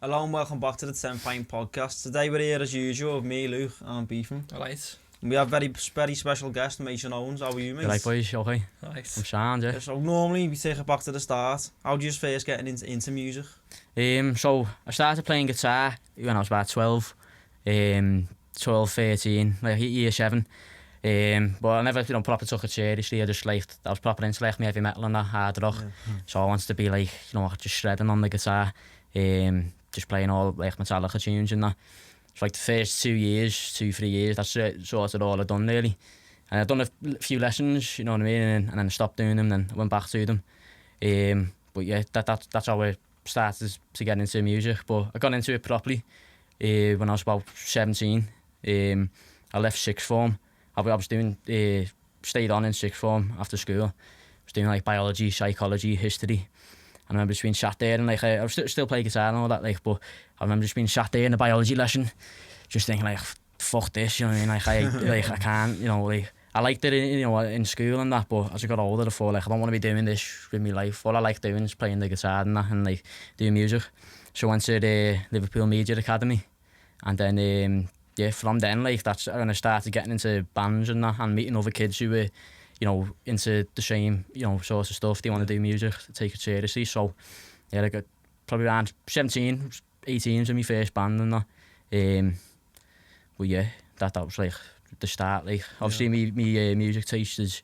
Hello and welcome back to the 10 Pint podcast. Today we're here as usual with me, Luke, and Beefin. Alright. We have very special guest, Owens. How are you, mate? Right, boys, okay? Nice. I'm sound, yeah. So normally we take it back to the start. How did you first get into music? So I started playing guitar when I was about 12, 13, like year 7. But I never, proper took it seriously. I was proper into me heavy metal and that hard rock. Yeah. So I wanted to be just shredding on the guitar, just playing all Metallica tunes and that. So the first 3 years, that's sort of all I've done really. And I've done a few lessons, you know what I mean, and then I stopped doing them, then I went back to them. But yeah, that's how I started to get into music. But I got into it properly when I was about 17. I left sixth form. I was doing, stayed on in sixth form after school. I was doing biology, psychology, history. I remember just being sat there and I was still playing guitar and all that, but I remember just being sat there in a biology lesson, just thinking fuck this, you know what I mean? I can't, I liked it, in school and that, but as I got older, I thought I don't want to be doing this with my life. All I like doing is playing the guitar and that, and doing music. So I went to the Liverpool Media Academy, and then from then that's when I started getting into bands and that, and meeting other kids who were into the same, sort of stuff. They want to do music, take it seriously. So, yeah, I got probably around 17, 18 was my first band and that. But yeah, that was the start. Obviously, me music taste is,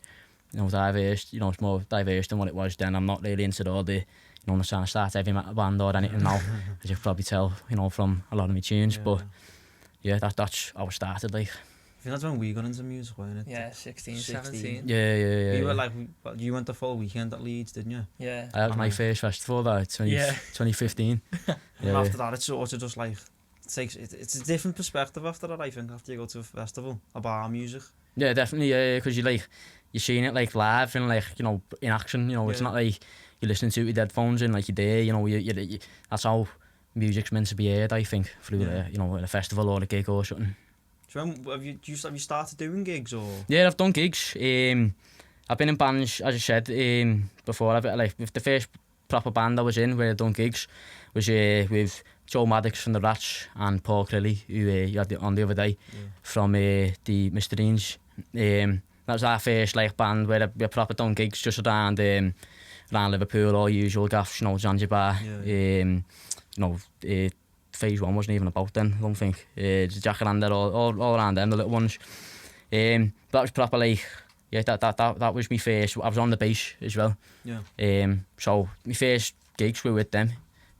diverse. It's more diverse than what it was then. I'm not really into all the, I'm trying to start heavy metal band or anything now, as you can probably tell, from a lot of my tunes. Yeah. But yeah, that's how I started. I think that's when we got into music, wasn't it? Yeah, 16, 17. Yeah. We were you went the full weekend at Leeds, didn't you? Yeah. That was my first festival, 2015. And after that, it's sort of just it's a different perspective after that, I think, after you go to a festival about music. Yeah, definitely, because you're seeing it live and in action, it's not like you're listening to it with headphones and you're there, you that's how music's meant to be heard, I think, through a festival or a gig or something. So have you started doing gigs or? Yeah, I've done gigs. I've been in bands, as I said, before. The first proper band I was in where I'd done gigs was with Joe Maddox from the Rats and Paul Crilly, who you had on the other day, from the Mr. Deans. That was our first band where we proper done gigs just around Liverpool, all usual gaffs, Zanzibar. Phase 1 wasn't even about then, I don't think. Jacaranda, all around them, the little ones. That was proper that was my first. I was on the bass as well. Yeah. So my first gigs were with them.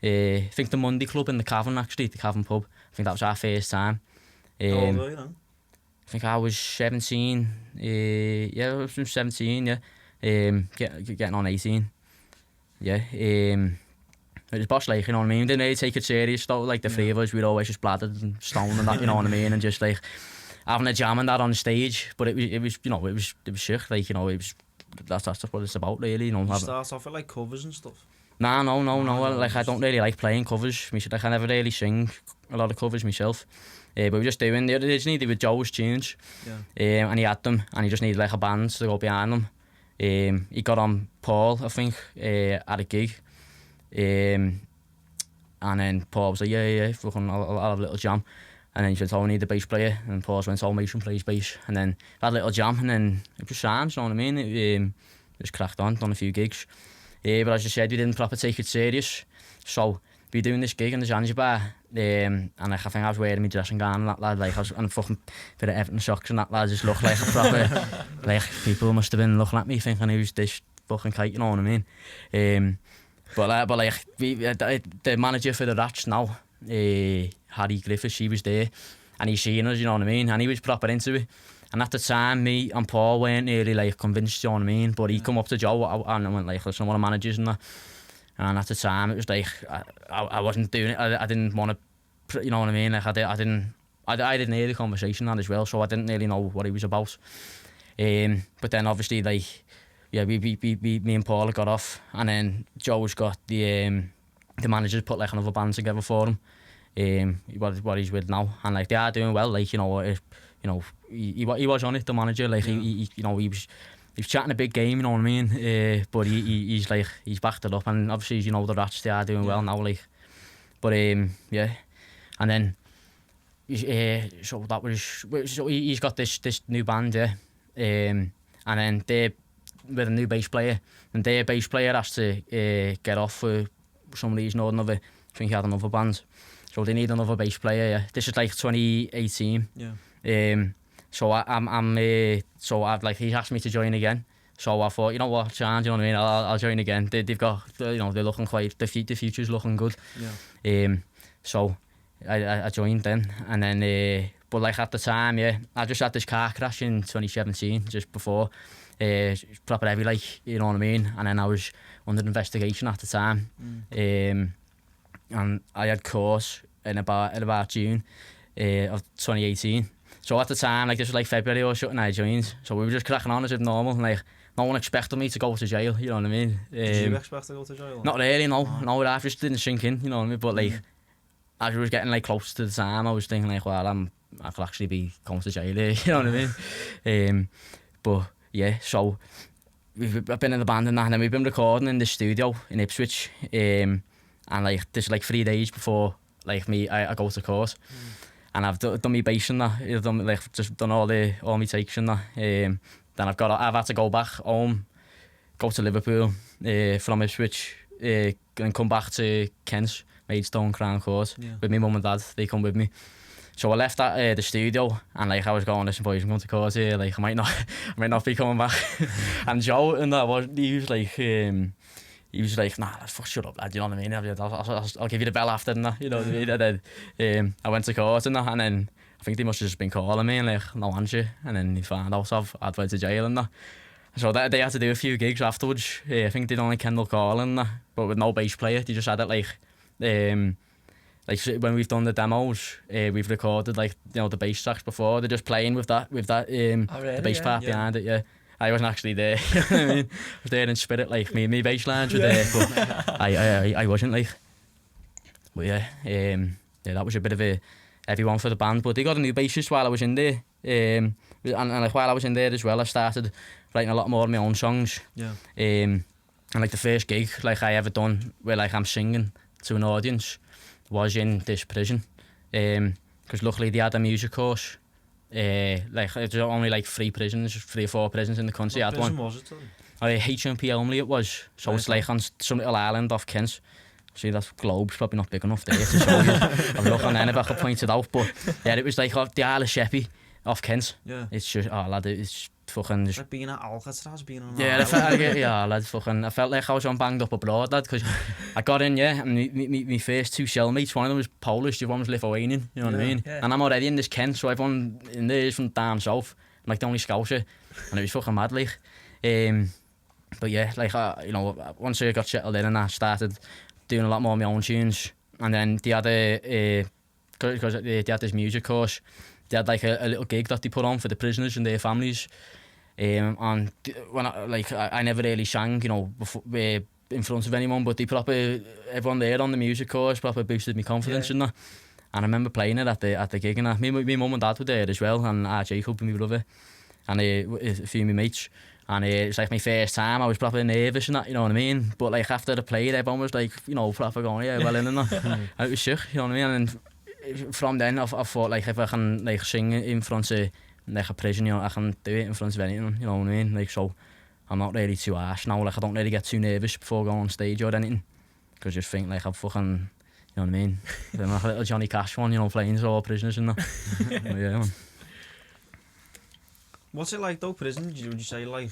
I think the Monday Club in the Cavern, actually, the Cavern pub. I think that was our first time. How old were you then? I think I was 17. I was 17, yeah. Getting on 18. Yeah. It was boss, you know what I mean? We didn't really take it serious, though. The three of us, we'd always just bladdered and stoned and that, you know what I mean? And just having a jam and that on stage. But it was sick, it was, that's what it's about, really, You start off with covers and stuff? No. I don't really like playing covers. I never really sing a lot of covers myself. But we were just doing, originally they were Joe's tunes. Yeah. And he had them, and he just needed a band to go behind them. He got on Paul, I think, at a gig. And then Paul was like, yeah, fucking, I'll have a little jam. And then he said, I need the bass player. And Paul went, Mason plays bass. And then I had a little jam, and then it just sounds, you know what I mean? It just cracked on, done a few gigs. But as I said, we didn't proper take it serious. So we were doing this gig in the Zanzibar, and I think I was wearing my dressing gown and that lad, I was and fucking bit of Everton socks and that lad just looked like a proper, people must have been looking at me thinking, who's this fucking kite, you know what I mean? But the manager for the Rats now, Harry Griffiths, he was there, and he seen us, you know what I mean, and he was proper into it. And at the time, me and Paul weren't really convinced, you know what I mean, but he come up to Joe and I went listen, one of the managers and that. And at the time, it was I wasn't doing it. I didn't want to, you know what I mean. I didn't hear the conversation that as well, so I didn't really know what he was about. But then obviously, me and Paul got off, and then Joe's got the managers put another band together for him. What he's with now, and they are doing well. He was on it, the manager. He was chatting a big game, you know what I mean. But he's backed it up, and obviously the Rats, they are doing well now. But yeah, and then so that was so he's got this new band, yeah, and then they with a new bass player, and their bass player has to get off for some reason or another. I think he had another band, so they need another bass player. Yeah, this is like 2018. Yeah. So so I've like he asked me to join again. So I thought, you know what, chance, you know what I mean? I'll join again. They've got, you know, they're looking quite, the future's looking good. Yeah. So I joined then, and then but like at the time, yeah, I just had this car crash in 2017, just before, proper heavy, like, you know what I mean? And then I was under investigation at the time, and I had course in about June of 2018. So at the time, like this was like February or something, I joined. So we were just cracking on as if normal, and like no one expected me to go to jail, you know what I mean? Did you expect to go to jail? Not really, no, that just didn't sink in, you know what I mean? But like, as we was getting like close to the time, I was thinking like, well, I could actually be going to jail here, you know what I mean? But yeah, so I've been in the band and that, and then we've been recording in the studio in Ipswich, and like this is like 3 days before like I go to court, and I've done my bass and that, I've done like just done all my takes and that. Then I've had to go back home, go to Liverpool from Ipswich, and come back to Kent, Maidstone, Crown Court with my mum and dad. They come with me. So I left that the studio, and like I was going, listen boys, I'm going to court here, like I might not be coming back. And Joe and that he was like, nah, fuck, shut up, lad, you know what I mean? I'll give you the bell after and that, you know what I mean? And then I went to court and that, and then I think they must have just been calling me and like, no answer. And then he found out I'd went to jail and that. So they had to do a few gigs afterwards. I think they'd only Kendall Call and that, but with no bass player. They just had it like when we've done the demos, we've recorded like, you know, the bass tracks before. They're just playing with that really? The bass part behind it, yeah. I wasn't actually there, you know what I mean? I was there in spirit, like me bass lines were there, but I wasn't like. But yeah, that was a bit of a heavy one for the band. But they got a new bassist while I was in there, and like while I was in there as well, I started writing a lot more of my own songs. Yeah. And like the first gig like I ever done where like I'm singing to an audience was in this prison, because luckily they had a music course. Like there's only like 3 or 4 prisons in the country. What prison one. was it? HMP only it was. So it's like on some little island off Kent. See, that globe's probably not big enough there to show you. I'm looking then if I could point it out, but yeah, it was like off the Isle of Sheppey off Kent. Yeah. It's just, oh lad, it's fucking just... Like being at Alcatraz, being on yeah, lad, fucking, I felt like I was on banged up abroad, lad, because I got in, yeah, and my first 2 cellmates, one of them was Polish, the other one was Lithuanian, you know what I mean? Yeah. And I'm already in this Kent, so everyone in there is from down south, I'm like the only Scouser, and it was fucking mad, like. But yeah, like, you know, once I got settled in and I started doing a lot more of my own tunes, and then they had because they had this music course, they had like a little gig that they put on for the prisoners and their families, and when I never really sang, you know, before, in front of anyone, but they everyone there on the music course proper boosted my confidence and that. And I remember playing it at the gig, and my mum and dad were there as well, and Jacob and my brother, and a few of my mates. And it's like my first time, I was proper nervous and that, you know what I mean? But like after the play, everyone was like, you know, proper going, yeah, well in and that. And it was sick, you know what I mean? And from then, I thought like if I can like sing in front of like a prison, you know, I can do it in front of anything, you know what I mean? Like, so I'm not really too harsh now, like I don't really get too nervous before going on stage or anything. Because I just think like I'm fucking, you know what I mean? I'm like a little Johnny Cash one, you know, playing to all prisoners and that. But yeah, man. What's it like though, prison? Would you say like,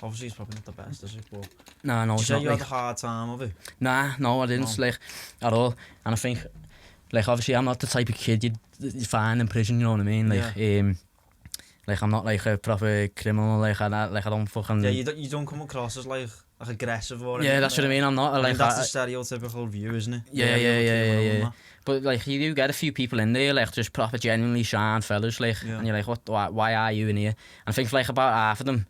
obviously it's probably not the best, is it? But no, did you it's say not you like... had a hard time of it? Nah, no, I didn't, like, at all. And I think, like, obviously I'm not the type of kid you'd find in prison, you know what I mean? Like, like I'm not like a proper criminal, like I don't fucking... Yeah, you don't come across as like aggressive or anything. Yeah, that's what I mean, I'm not like... that's the stereotypical view, isn't it? Yeah. But like you do get a few people in there, like just proper genuinely sound fellas, like, and you're like, why are you in here? And I think like about half of them,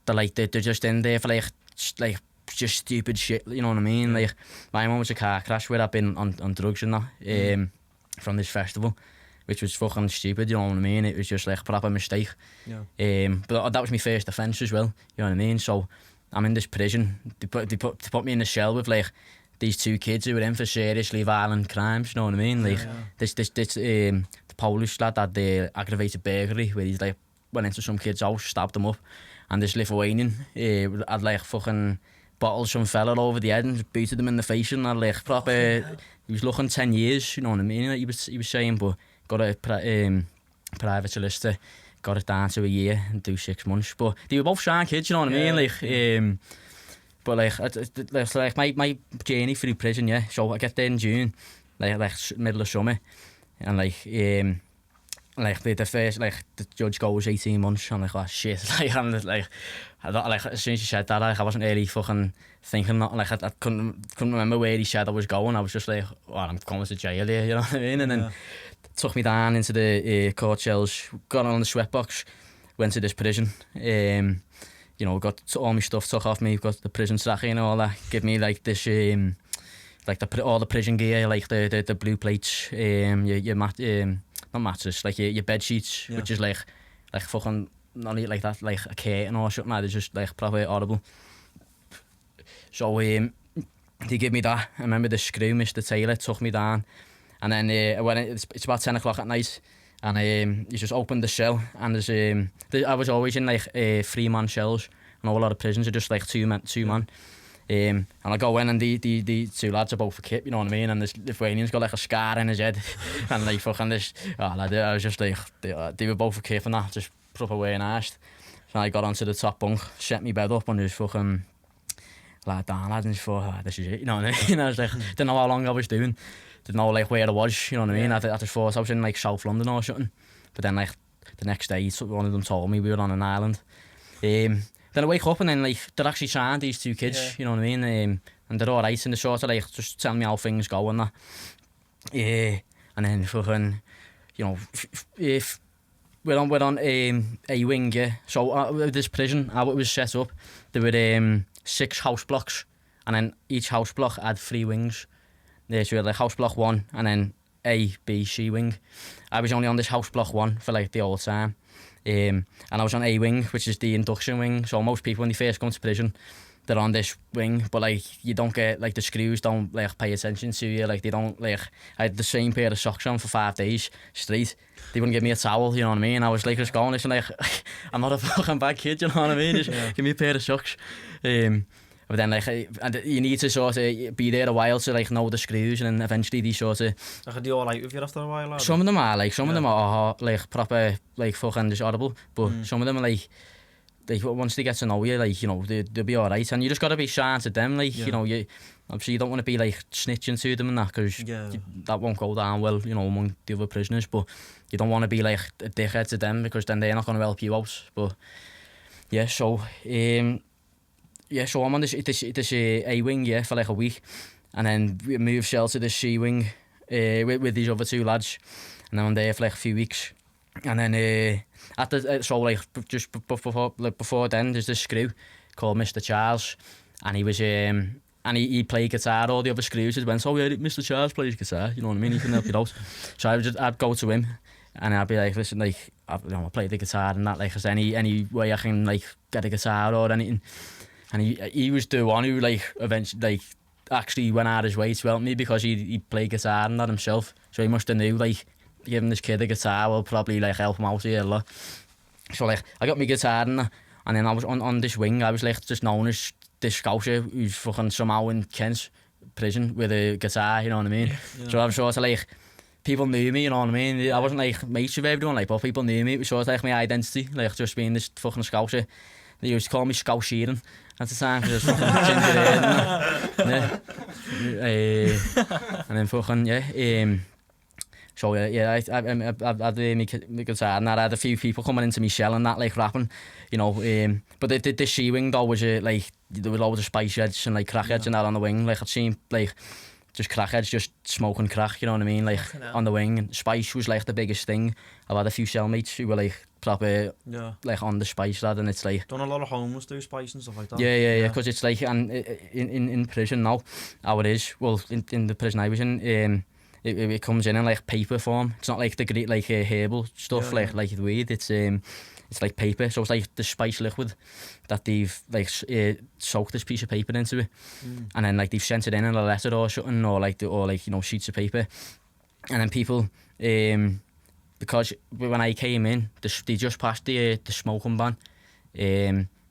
they're just in there for like just stupid shit, you know what I mean? Like my mum was a car crash where I've been on drugs and that, from this festival, which was fucking stupid, you know what I mean? It was just like a proper mistake. Yeah. But that was my first offence as well, you know what I mean? So I'm in this prison, they put me in a cell with like, these 2 kids who were in for seriously violent crimes, you know what I mean? Like, this the Polish lad had the aggravated burglary where he's like went into some kid's house, stabbed them up, and this Lithuanian had like fucking bottled some fella over the head and booted him in the face, and had like proper. He was looking 10 years, you know what I mean? He was saying, but got a private solicitor, got it down to a year and do 6 months. But they were both shy kids, you know what I mean? Like, but like my journey through prison, yeah. So I get there in June, like middle of summer, and like the first, like the judge goes 18 months, and like, oh shit, like I'm like as soon as he said that, like I wasn't really fucking thinking, like I couldn't remember where he said I was going. I was just like, oh, I'm going to jail here, you know what I mean? And then took me down into the court cells, got on the sweatbox, went to this prison. You know, got all my stuff took off me, got the prison tracking and all that. Give me like this, like all the prison gear, like the blue plates, your mat, not mattress, like your bed sheets, which is like fucking not like that, like a curtain or something. It's just like probably horrible. So they give me that. I remember the screw, Mr. Taylor, took me down, and then when it's about 10 o'clock at night. And you just opened the cell, and I was always in like 3-man cells, and a lot of prisons are just like two man. And I go in, and the 2 lads are both for kip, you know what I mean? And this Lithuanian's got like a scar in his head, and like fucking this. I was just like they were both for kip and that, just proper way nasty. So I got onto the top bunk, set me bed up, and just fucking lad down, lad, and just thought, this is it, you know what I mean? I was like, didn't know how long I was doing. Didn't know like where I was, you know what I mean? I just thought I was in like South London or something. But then like the next day, one of them told me we were on an island. Then I wake up, and then like they're actually trying, these 2 kids, you know what I mean? And they're alright, and they're sort of like just telling me how things go and that. And then fucking, you know, if we're on a wing, yeah. So this prison, how it was set up, there were 6 house blocks, and then each house block had 3 wings. Yeah, so we had like house block 1 and then A, B, C wing. I was only on this house block 1 for like the whole time. And I was on A wing, which is the induction wing. So most people when they first come to prison, they're on this wing, but like you don't get like the screws don't like pay attention to you. Like they don't like. I had the same pair of socks on for 5 days straight. They wouldn't give me a towel, you know what I mean? I was like just going, listen, like I'm not a fucking bad kid, you know what I mean? Just give me a pair of socks. But then like and you need to sort of be there a while to like know the screws, and then eventually they sort of. Are die alright with you after a while? Some of them are like, some of them are like proper like fucking just horrible, but some of them are like once they get to know you, like, you know, they'll be alright, and you just gotta be shy to them, like, you know, you obviously you don't want to be like snitching to them and that, because that won't go down well, you know, among the other prisoners. But you don't want to be like a dickhead to them, because then they're not going to help you out. But yeah, so so I'm on this A wing, for like a week, and then we moved Shell to the C wing with these other 2 lads, and then I'm there for like a few weeks, and then so like just before then, there's this screw called Mr. Charles, and he was and he played guitar. All the other screws just went, oh yeah, Mr. Charles plays guitar, you know what I mean? He can help you out. So I'd go to him, and I'd be like, listen, like I play the guitar and that, like, is any way I can like get a guitar or anything? And he was the one who like eventually like actually went out his way to help me, because he played guitar and that himself. So he must have knew like giving this kid a guitar will probably like help him out here a lot. So like I got my guitar and then I was on this wing. I was like just known as this scouser who's fucking somehow in Kent's prison with a guitar, you know what I mean? So I was sort of like, people knew me, you know what I mean? I wasn't like mates with everyone, like, but people knew me. It was sort of like my identity, like just being this fucking scouser. They used to call me Scout Sheeran at the time, because I was fucking ginger and then fucking so I had my guitar, and I had a few people coming into me cell and that, like rapping, you know. But the C wing though was like there were loads of spice heads and like crackheads and that on the wing. Like I'd seen like just crackheads just smoking crack, you know what I mean? Like on the wing, and spice was like the biggest thing. I've had a few cellmates who were like proper like on the spice, lad, and it's like done a lot of homeless do spice and stuff like that. Yeah, because it's like, and in prison now, how it is. Well, in the prison I was in, it comes in like paper form. It's not like the great like herbal stuff like the weed. It's it's like paper, so it's like the spice liquid that they've like soaked this piece of paper into it, and then like they've sent it in a letter or something, or like sheets of paper, and then people, because when I came in, they just passed the smoking ban,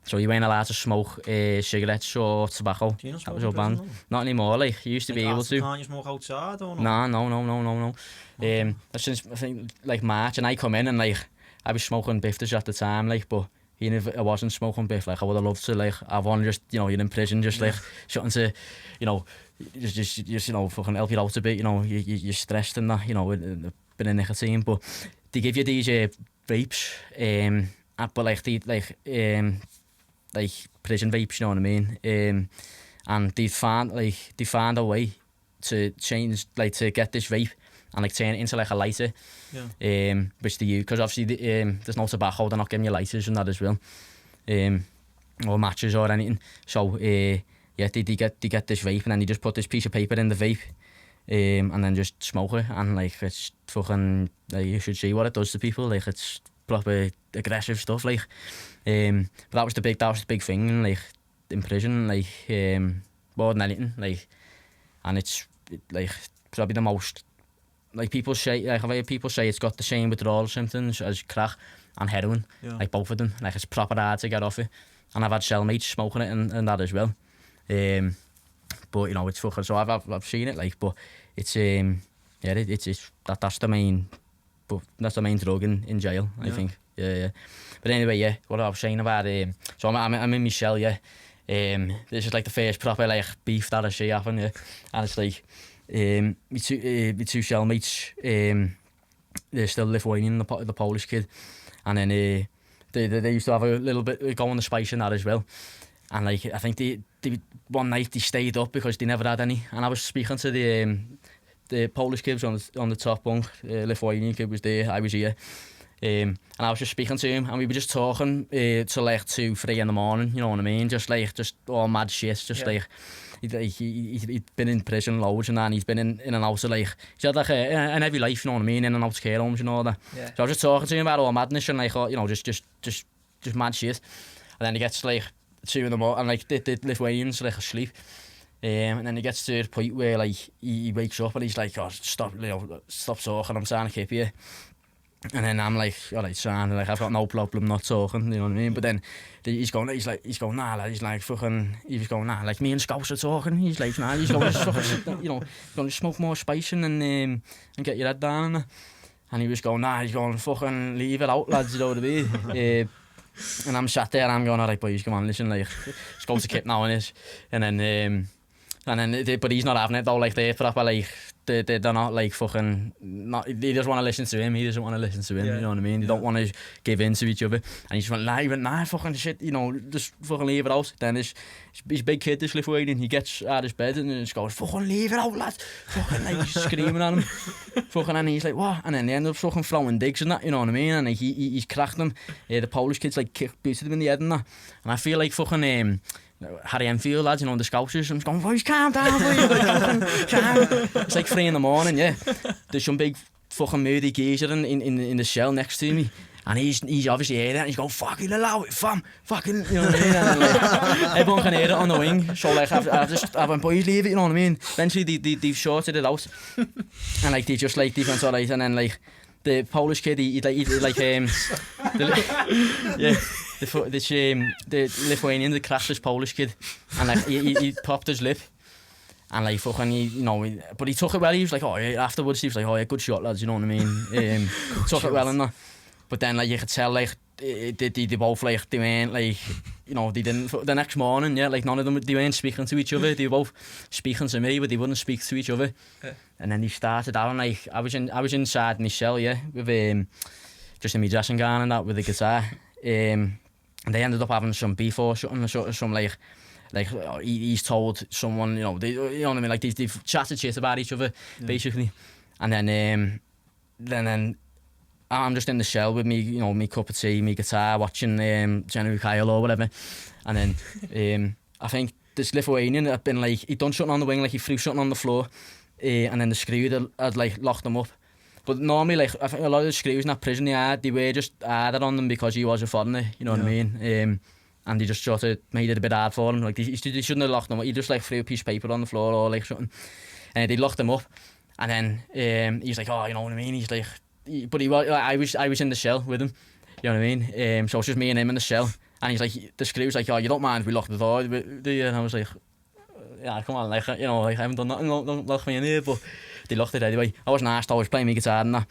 so you weren't allowed to smoke cigarettes or tobacco. Do you not That smoke was in all banned. prison, Not anymore. Like you used to be able to. Can't you smoke outside or not? No. Since I think like March, and I come in and like I was smoking biffers at the time, like, but even if I wasn't smoking biff, like I would have loved to, like, I've only just, you're in prison, just like something to, just fucking help you out a bit, you're stressed and that, with a bit of nicotine, but they give you these vapes, but like like prison vapes, you know what I mean, and they found a way to change, like, to get this vape and like turn it into like a lighter, which they use, because obviously there's no tobacco, they're not giving you lighters and that as well, or matches or anything. So they get this vape, and then they just put this piece of paper in the vape, and then just smoke it, and like it's fucking, like, you should see what it does to people, like it's proper aggressive stuff, like, but that was the big thing, like, in prison, like, more than anything, like, and it's like probably the most, like, people say, I've heard people say it's got the same withdrawal symptoms as crack and heroin, like both of them, like it's proper hard to get off it, and I've had cellmates smoking it and that as well, but it's fucking, so I've seen it, like, but it's that's the main, but that's the main drug in jail, I think, but anyway, what I was saying about, so I'm in my cell, this is like the first proper like beef that I see happen, and it's like, my two cellmates, they're still Lithuanian, the Polish kid, and then they used to have a little bit go on the spice in that as well, and like I think they one night they stayed up because they never had any, and I was speaking to the Polish kids on the top bunk, Lithuanian kid was there, I was here, and I was just speaking to him, and we were just talking till like 2-3 in the morning, you know what I mean, just all mad shit, just like. He'd been in prison loads and that, and he's been in and out of, like, he's had like an heavy life, you know what I mean, in and out of care homes and all that. So I was just talking to him about all madness and like, just mad shit. And then he gets like 2 in the morning, and like the Lithuanians like asleep. And then he gets to the point where like he wakes up and he's like, oh, stop talking, I'm trying to keep you. And then I'm like, alright, son, like, I've got no problem not talking, you know what I mean? But then he's going, nah, lad, he's like, fucking, he was going, nah, like, me and Scouts are talking. He's like, nah, he's going to going to smoke more spice and get your head down. And he was going, nah, he's going, fucking leave it out, lads, you know what I mean? And I'm sat there and I'm going, alright, boys, come on, listen, like, Scouts are kept now in this. And then, but he's not having it though, like, they're proper, like, they're not like fucking, they just want to listen to him, he doesn't want to listen to him, you know what I mean? They don't want to give in to each other, and he just went, nah, fucking shit, just fucking leave it out. Then his big kid, this Lithuanian, he gets out of his bed and just goes, fucking leave it out, lad, fucking, like, he's screaming at him, fucking, and he's like, what? And then they end up fucking throwing digs and that, you know what I mean? And he's cracked them, the Polish kids like booted him in the head and that, and I feel like fucking Harry Enfield lads, the Scousers, I'm just going, boys, calm down, please, like, calm. It's like 3 in the morning, there's some big fucking moody geezer in the cell next to me, and he's obviously hearing it, and he's going, fucking allow it, fam, fucking, you know what I mean, and like, everyone can hear it on the wing, so like, I went, boys, leave it, you know what I mean. Eventually they've sorted it out, and like, they just like, went alright, and then like, the Polish kid, he the Lithuanian, the cracked this Polish kid, and like he popped his lip, and like fucking, but he took it well. He was like, oh yeah, afterwards he was like, oh yeah, good shot, lads, you know what I mean. Took it well and that, but then like you could tell like they both like they weren't like, they didn't, the next morning, like none of them, they weren't speaking to each other. They were both speaking to me, but they wouldn't speak to each other. And then they started out, and like I was inside my cell, with just in my dressing gown and that, with the guitar. And they ended up having some beef or something, some like he's told someone, they, you know what I mean, like they've chatted shit about each other, basically. And then I'm just in the cell with me, me cup of tea, me guitar, watching Jenny Kyle or whatever. And then I think this Lithuanian had been like, he'd done something on the wing, like he threw something on the floor, and then the screw had like locked him up. But normally, like, I think a lot of the screws in that prison yard, they were just added on them because he was a foreigner, you know what I mean? And they just sort of made it a bit hard for him. Like, they shouldn't have locked them up. He just, like, threw a piece of paper on the floor or, like, something. And they locked him up. And then he's like, oh, you know what I mean? He's like, but he was, like, I was in the cell with him, you know what I mean? So it's just me and him in the cell. And he's like, the screw's like, oh, you don't mind if we lock the door, do you? And I was like, yeah, come on, like, you know, like, I haven't done nothing, don't lock me in here. But they locked it anyway. I wasn't asked, I was playing my guitar and that.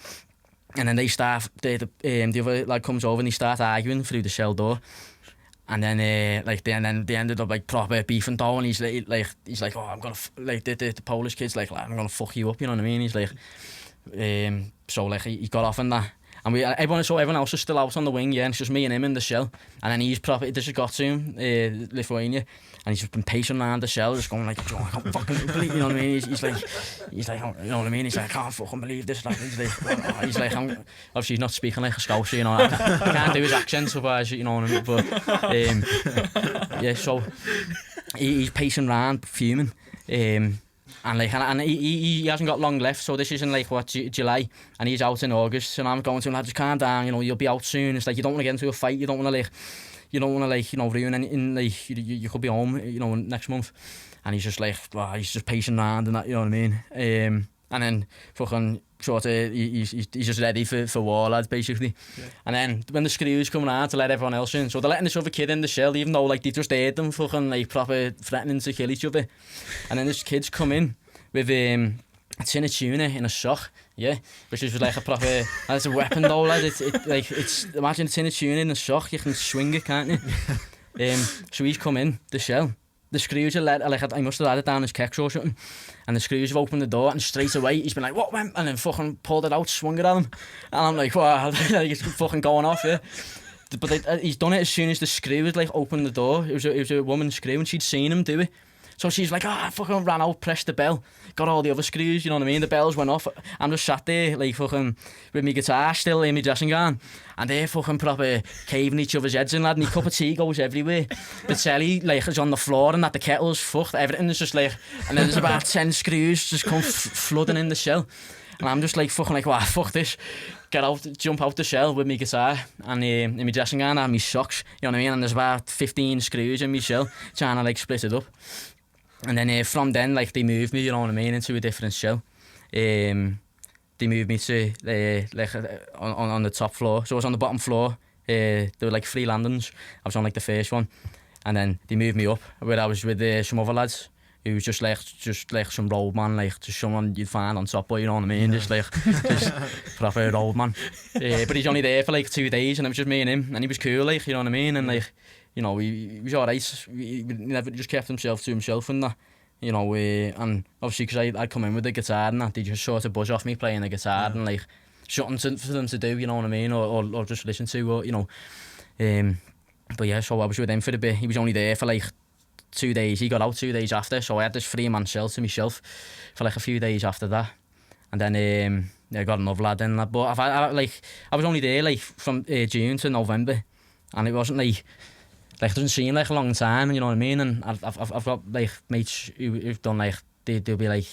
And then the other lad comes over and they start arguing through the cell door. And then they ended up like proper beefing though, and he's like, oh, I'm gonna like the Polish kid's like, I'm gonna fuck you up, you know what I mean? He's like, so like he got off in that, and everyone else is still out on the wing, yeah, and it's just me and him in the cell, and then he's proper, this has got to him, Lithuania, and he's just been pacing around the cell, just going like, oh, I can't fucking believe, you know what I mean? He's like, you know what I mean? He's like, I can't fucking believe this. Like, he's like, obviously he's not speaking like a Scouser, you know. I can't do his accent, otherwise, you know what I mean? But yeah, so he's pacing around, fuming, and he hasn't got long left. So this is in like July, and he's out in August. And I'm going to him, like, just calm down, you know, you'll be out soon. It's like, you don't want to get into a fight, you don't want to ruin anything, like, you could be home, you know, next month. And he's just like, well, he's just pacing around and that, you know what I mean? And then fucking sort of, he's just ready for war, lads, basically. Yeah. And then when the screws come around to let everyone else in, so they're letting this other kid in the cell, even though, like, they've just heard them fucking, like, proper threatening to kill each other. And then this kids come in with a tin of tuna in a sock, yeah, which is like a proper, that's a weapon though, lad. It's imagine a tin of tuna in a sock, you can swing it, can't you? So he's come in the cell. The screws are I must have had it down his kecks or something, and the screws have opened the door, and straight away he's been like, what went? And then fucking pulled it out, swung it at him, and I'm like, wow, he's fucking going off, yeah. But he's done it as soon as the screw had like opened the door. It was a woman's screw, and she'd seen him do it. So she's like, I fucking ran out, pressed the bell, got all the other screws, you know what I mean? The bells went off. I'm just sat there, like, fucking, with my guitar still in my dressing gown, and they're fucking proper caving each other's heads in, lad, and the cup of tea goes everywhere. The telly, like, is on the floor, and that the kettle's fucked, everything is just like, and then there's about 10 screws just come flooding in the cell. And I'm just like, fucking like, wow, fuck this. Jump out the cell with my guitar and in my dressing gown and my socks, you know what I mean? And there's about 15 screws in my cell, trying to, like, split it up. And then from then, like, they moved me, you know what I mean, into a different cell. They moved me to like on the top floor. So I was on the bottom floor. There were like 3 landings. I was on like the first one, and then they moved me up where I was with some other lads. Who was just like some roadman, like just someone you'd find on Top Boy, you know what I mean? Yeah. just proper roadman. But he's only there for like 2 days, and it was just me and him, and he was cool, like, you know what I mean? And like, you know, he was alright. He never just kept himself to himself and that, you know. And obviously, because I'd come in with the guitar and that, they just sort of buzz off me playing the guitar, and like something for them to do, you know what I mean, or just listen to, or, you know. But yeah, so I was with him for a bit. He was only there for like 2 days. He got out 2 days after, so I had this 3-man cell to myself for like a few days after that. And then I got another lad in that. But I was only there like from June to November, and it wasn't like it doesn't seem like a long time, you know what I mean? And I've got like mates who've done like they'll be like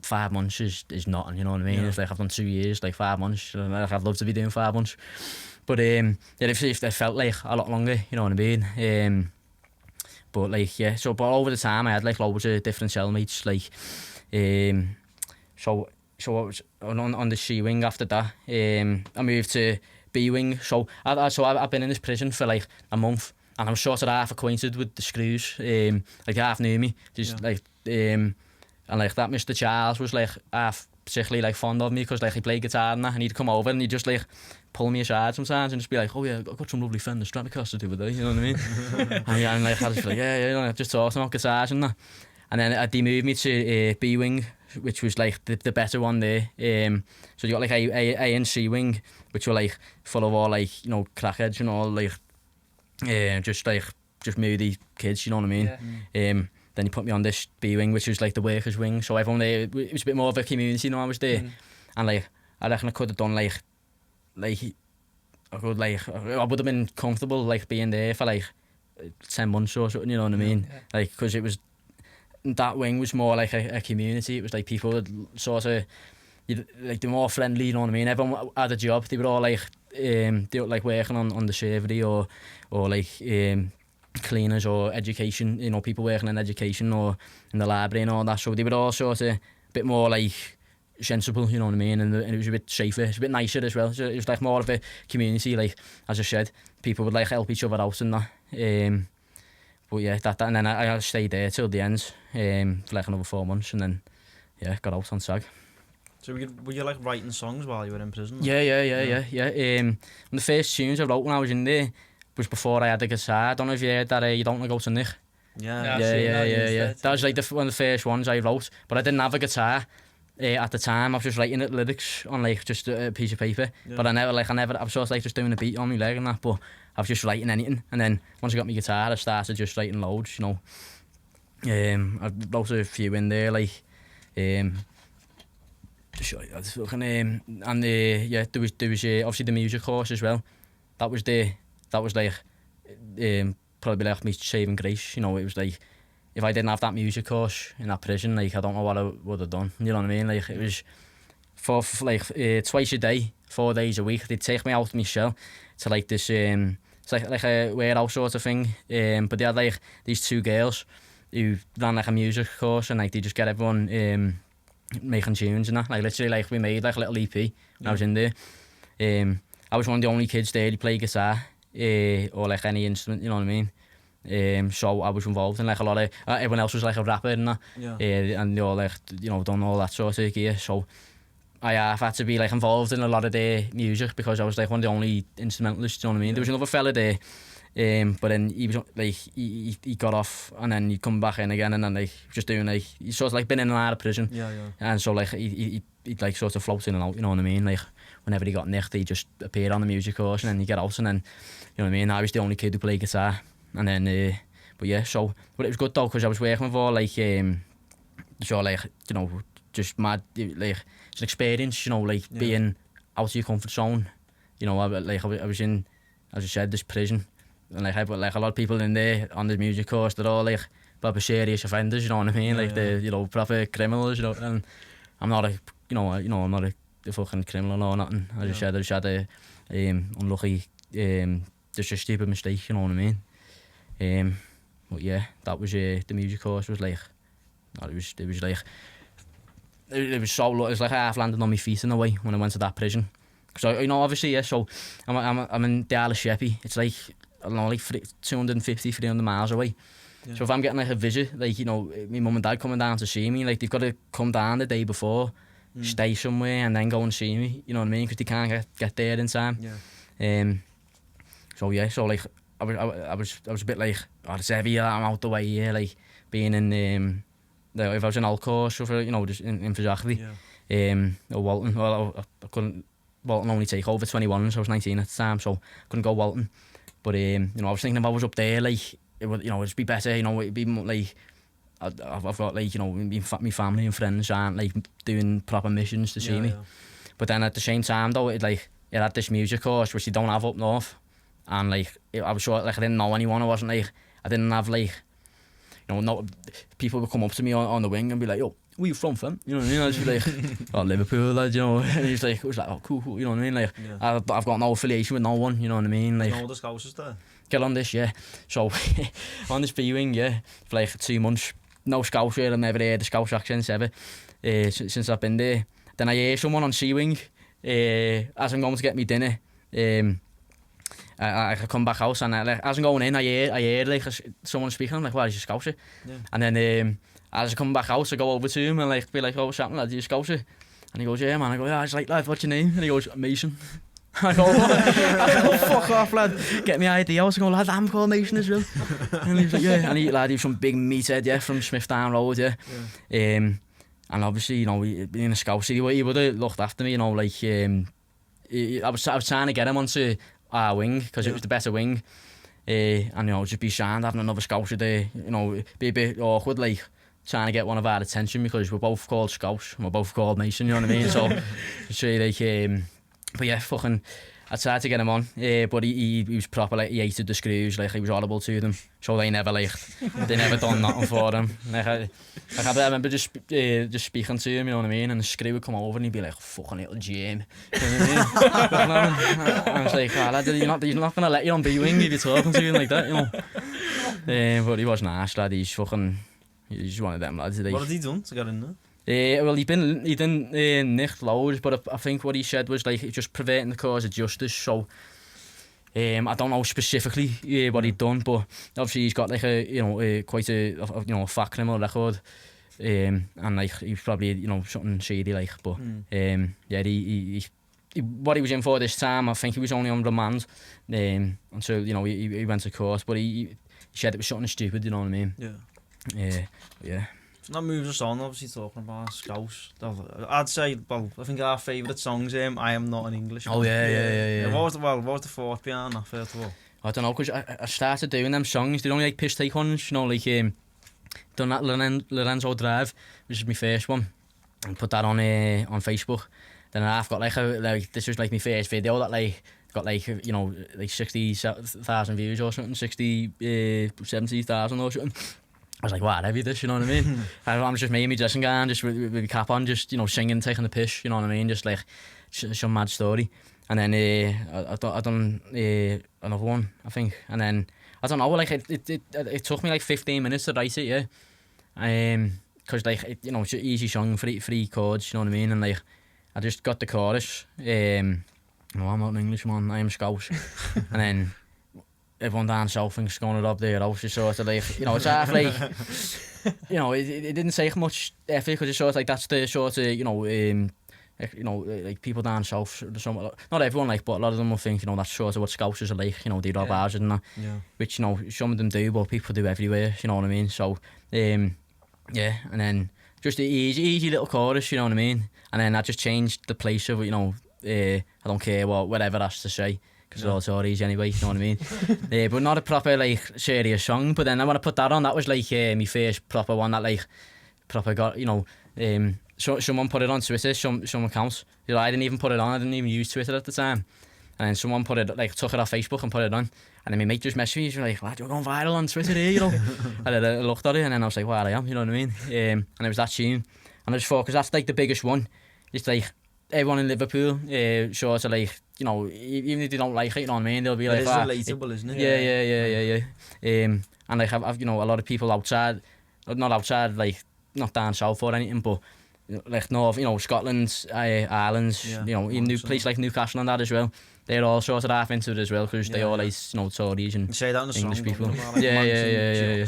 5 months is nothing, you know what I mean? Yeah. It's like I've done 2 years, like 5 months. I'd love to be doing 5 months, but if they felt like a lot longer, you know what I mean? But like, yeah, so but over the time I had like loads of different cellmates, like so I was on the C wing after that. I moved to B wing, so I've been in this prison for like a month, and I'm sort of half acquainted with the screws, like half knew me, just like and like that Mr. Charles was like half particularly like fond of me because like he played guitar and that, and he'd come over and he'd just like pull me aside sometimes and just be like, oh yeah, I've got some lovely Fender Stratocasters the other day, you know what I mean? and like I was like, yeah, you know, just talking about guitars and that. And then they moved me to B wing, which was like the better one there. So you got like A and C wing, which were like full of all like, you know, crackheads and all, like just moody kids, you know what I mean? Yeah. Then he put me on this B wing, which was like the workers wing. So everyone there, it was a bit more of a community, you know, I was there. And like, I reckon I could have done like I would have been comfortable like being there for like 10 months or something, you know what I mean? Yeah. Like, because it was, that wing was more like a community. It was like people that sort of they're more friendly, you know what I mean? Everyone had a job. They were all like, they were like working on the servery or like cleaners or education, you know, people working in education or in the library and all that. So they were all sort of a bit more like sensible, you know what I mean? And it was a bit safer, it's a bit nicer as well. So it was like more of a community, like, as I said, people would like help each other out and that. But yeah, that and then I stayed there till the end for like another 4 months, and then yeah, got out on SAG. So were you like writing songs while you were in prison? Yeah. And the first tunes I wrote when I was in there was before I had a guitar. I don't know if you heard that, You Don't Wanna Go to Nick. Yeah. That was like one of the first ones I wrote, but I didn't have a guitar at the time. I was just writing the lyrics on like just a piece of paper, but I was sort of like just doing a beat on my leg and that, but I was just writing anything. And then once I got my guitar, I started just writing loads, you know. I wrote a few in there, like and there was obviously the music course as well. That was like probably like my saving grace, you know. It was like, if I didn't have that music course in that prison, like, I don't know what I would have done, you know what I mean? Like, it was for like twice a day, 4 days a week, they'd take me out of my cell to like this it's like a warehouse sort of thing, but they had like these 2 girls who ran like a music course, and like they just get everyone making tunes and that, like literally like we made like a little EP when I was in there. I was one of the only kids there who played guitar or like any instrument, you know what I mean? So I was involved in like a lot of everyone else was like a rapper and that, and they all like, you know, done all that sort of gear. So I had to be like involved in a lot of their music because I was like one of the only instrumentalists, you know what I mean? There was another fella there, but then he was like he got off and then he'd come back in again, and then like just doing like, he's sort of like been in and out of prison, and so like he'd like sort of float in and out, you know what I mean? Like whenever he got nicked, he just appeared on the music course, and then he'd get out, and then, you know what I mean, I was the only kid who played guitar. And then, but it was good though, because I was working with all like, so like, you know, just mad, like, it's an experience, you know, like being out of your comfort zone. You know, I was in, as I said, this prison, and like I've got like a lot of people in there on the music course, they're all like proper serious offenders, you know what I mean? Like the, you know, proper criminals, you know, and I'm not a, you know, I'm not a fucking criminal or nothing. As I said, I just had a unlucky, just a stupid mistake, you know what I mean? But yeah, that was the music course was like, it was like, it was so, it was like I half landed on my feet in a way when I went to that prison. So, you know, obviously, yeah, so I'm in the Isle of Sheppey. It's like, I don't know, like 250, 300 miles away. Yeah. So if I'm getting like a visit, like, you know, my mum and dad coming down to see me, like they've got to come down the day before, stay somewhere and then go and see me, you know what I mean? Because they can't get there in time. Yeah. So yeah, so like, I was a bit like, oh, it's heavy, I'm out the way here, like being in if I was in Alcourse or, you know, just in Fazakerley, or Walton. Well, I couldn't, Walton only take over 21, so I was 19 at the time, so I couldn't go Walton. But you know, I was thinking if I was up there, like, it would, you know, it'd be better, you know, it'd be like, I've got like, you know, my family and friends aren't like doing proper missions to see me. Yeah. But then at the same time though, it had this music course which you don't have up north. And like, I was sure, like, I didn't know anyone. I wasn't like, I didn't have like, you know, no, people would come up to me on the wing and be like, "Yo, where you from, fam?" You know what I mean? I'd just be like, "Oh, Liverpool, lad," you know. And he's like, it was like, "Oh, cool," you know what I mean? Like, I've got no affiliation with no one, you know what I mean? Like, no other Scousers there. Get on this, yeah. So on this B wing, yeah, for like 2 months, no Scouse here. I've never heard the Scouse accents ever since I've been there. Then I hear someone on C wing as I'm going to get me dinner. I come back out and like, as I'm going in, I hear like someone speaking. I'm like, "Well, he's a Scouser." Yeah. And then as I come back out, I go over to him and like be like, "Oh, what's happening, lad? Are you a Scouser?" And he goes, "Yeah, man." I go, "Yeah." I was like, "Lad, what's your name?" And he goes, "Mason." I go, "Fuck off, lad. Get me ID." I was going, "Lad, I'm called Mason as well." And he was like, "Yeah." And he was some big meathead, yeah, from Smithdown Road, yeah. And obviously, you know, being a Scouser, he would have looked after me, you know, like, I was trying to get him onto our wing because it was the better wing, and you know, just be shined having another Scouser there, you know, be a bit awkward, like trying to get one of our attention because we're both called Scouse and we're both called Mason, you know what I mean? So like, but yeah, fucking, I tried to get him on, but he was proper, like, he hated the screws, like, he was horrible to them, so they never, like, they never done nothing for him. Like, I remember just speaking to him, you know what I mean, and the screw would come over and he'd be like, fucking little Jim, you know what I mean? I was like, oh, lad, you're not going to let you on B-wing if you're talking to him like that, you know. But he was nice, lad, he's one of them lads. What did he do to get in there? Well, he didn't nick loads, but I think what he said was like just preventing the cause of justice. So I don't know specifically what he'd done, but obviously he's got like quite a fat criminal record, and like he's probably something shady like. But he what he was in for this time, I think he was only on remand until he went to court, but he said it was something stupid. You know what I mean? Yeah. So that moves us on, obviously talking about Scouse. I'd say, well, I think our favourite song's I Am Not an English. Oh yeah. What was the thought behind that, first of all? I don't know, because I started doing them songs, they're only like piss take ones, like done that Lorenzo Drive, which is my first one, and put that on Facebook. Then I've got this was like my first video that got like 60,000 views or something, 70,000 or something. I was like, what, heavy this, you know what I mean? I'm just me in my dressing gown, just with my cap on, just, singing, taking the piss, you know what I mean? Just like, some mad story. And then I done another one, I think. And then, I don't know, like, it took me like 15 minutes to write it, yeah. Because, like, it's an easy song, three chords, you know what I mean? And, like, I just got the chorus. I'm not an Englishman, I am Scouse. And then everyone down south thinks going it up there, I was just sort of like, it's half like, it didn't take much effort, because it's sort of like, that's the sort of, like people down south, not everyone, like, but a lot of them will think, that's sort of what Scousers are like, they rob houses and that, which, some of them do, but people do everywhere, you know what I mean? So, and then just the easy little chorus, you know what I mean? And then I just changed the place of, I don't care whatever I has to say, because it's all Tories anyway, you know what I mean? But not a proper, like, serious song. But then when I put that on, that was like my first proper one that, like, proper got, so someone put it on Twitter, some accounts. I didn't even put it on, I didn't even use Twitter at the time. And then someone put it, like, took it off Facebook and put it on. And then my mate just messaged me, he's like, lad, you're going viral on Twitter here, And then I looked at it, and then I was like, well, I am, you know what I mean? And it was that tune. And I just thought, because that's, like, the biggest one. It's like, everyone in Liverpool, sort of like, even if they don't like it, you know what I mean, they'll be like, it's relatable, isn't it? Yeah. And like, I've a lot of people outside, not outside, like, not down south or anything, but like north, Scotland, Ireland, even new place like Newcastle and that as well. They're all sort of half into it as well, because they all like, Tories and say that in the English song, people. Like, Yeah.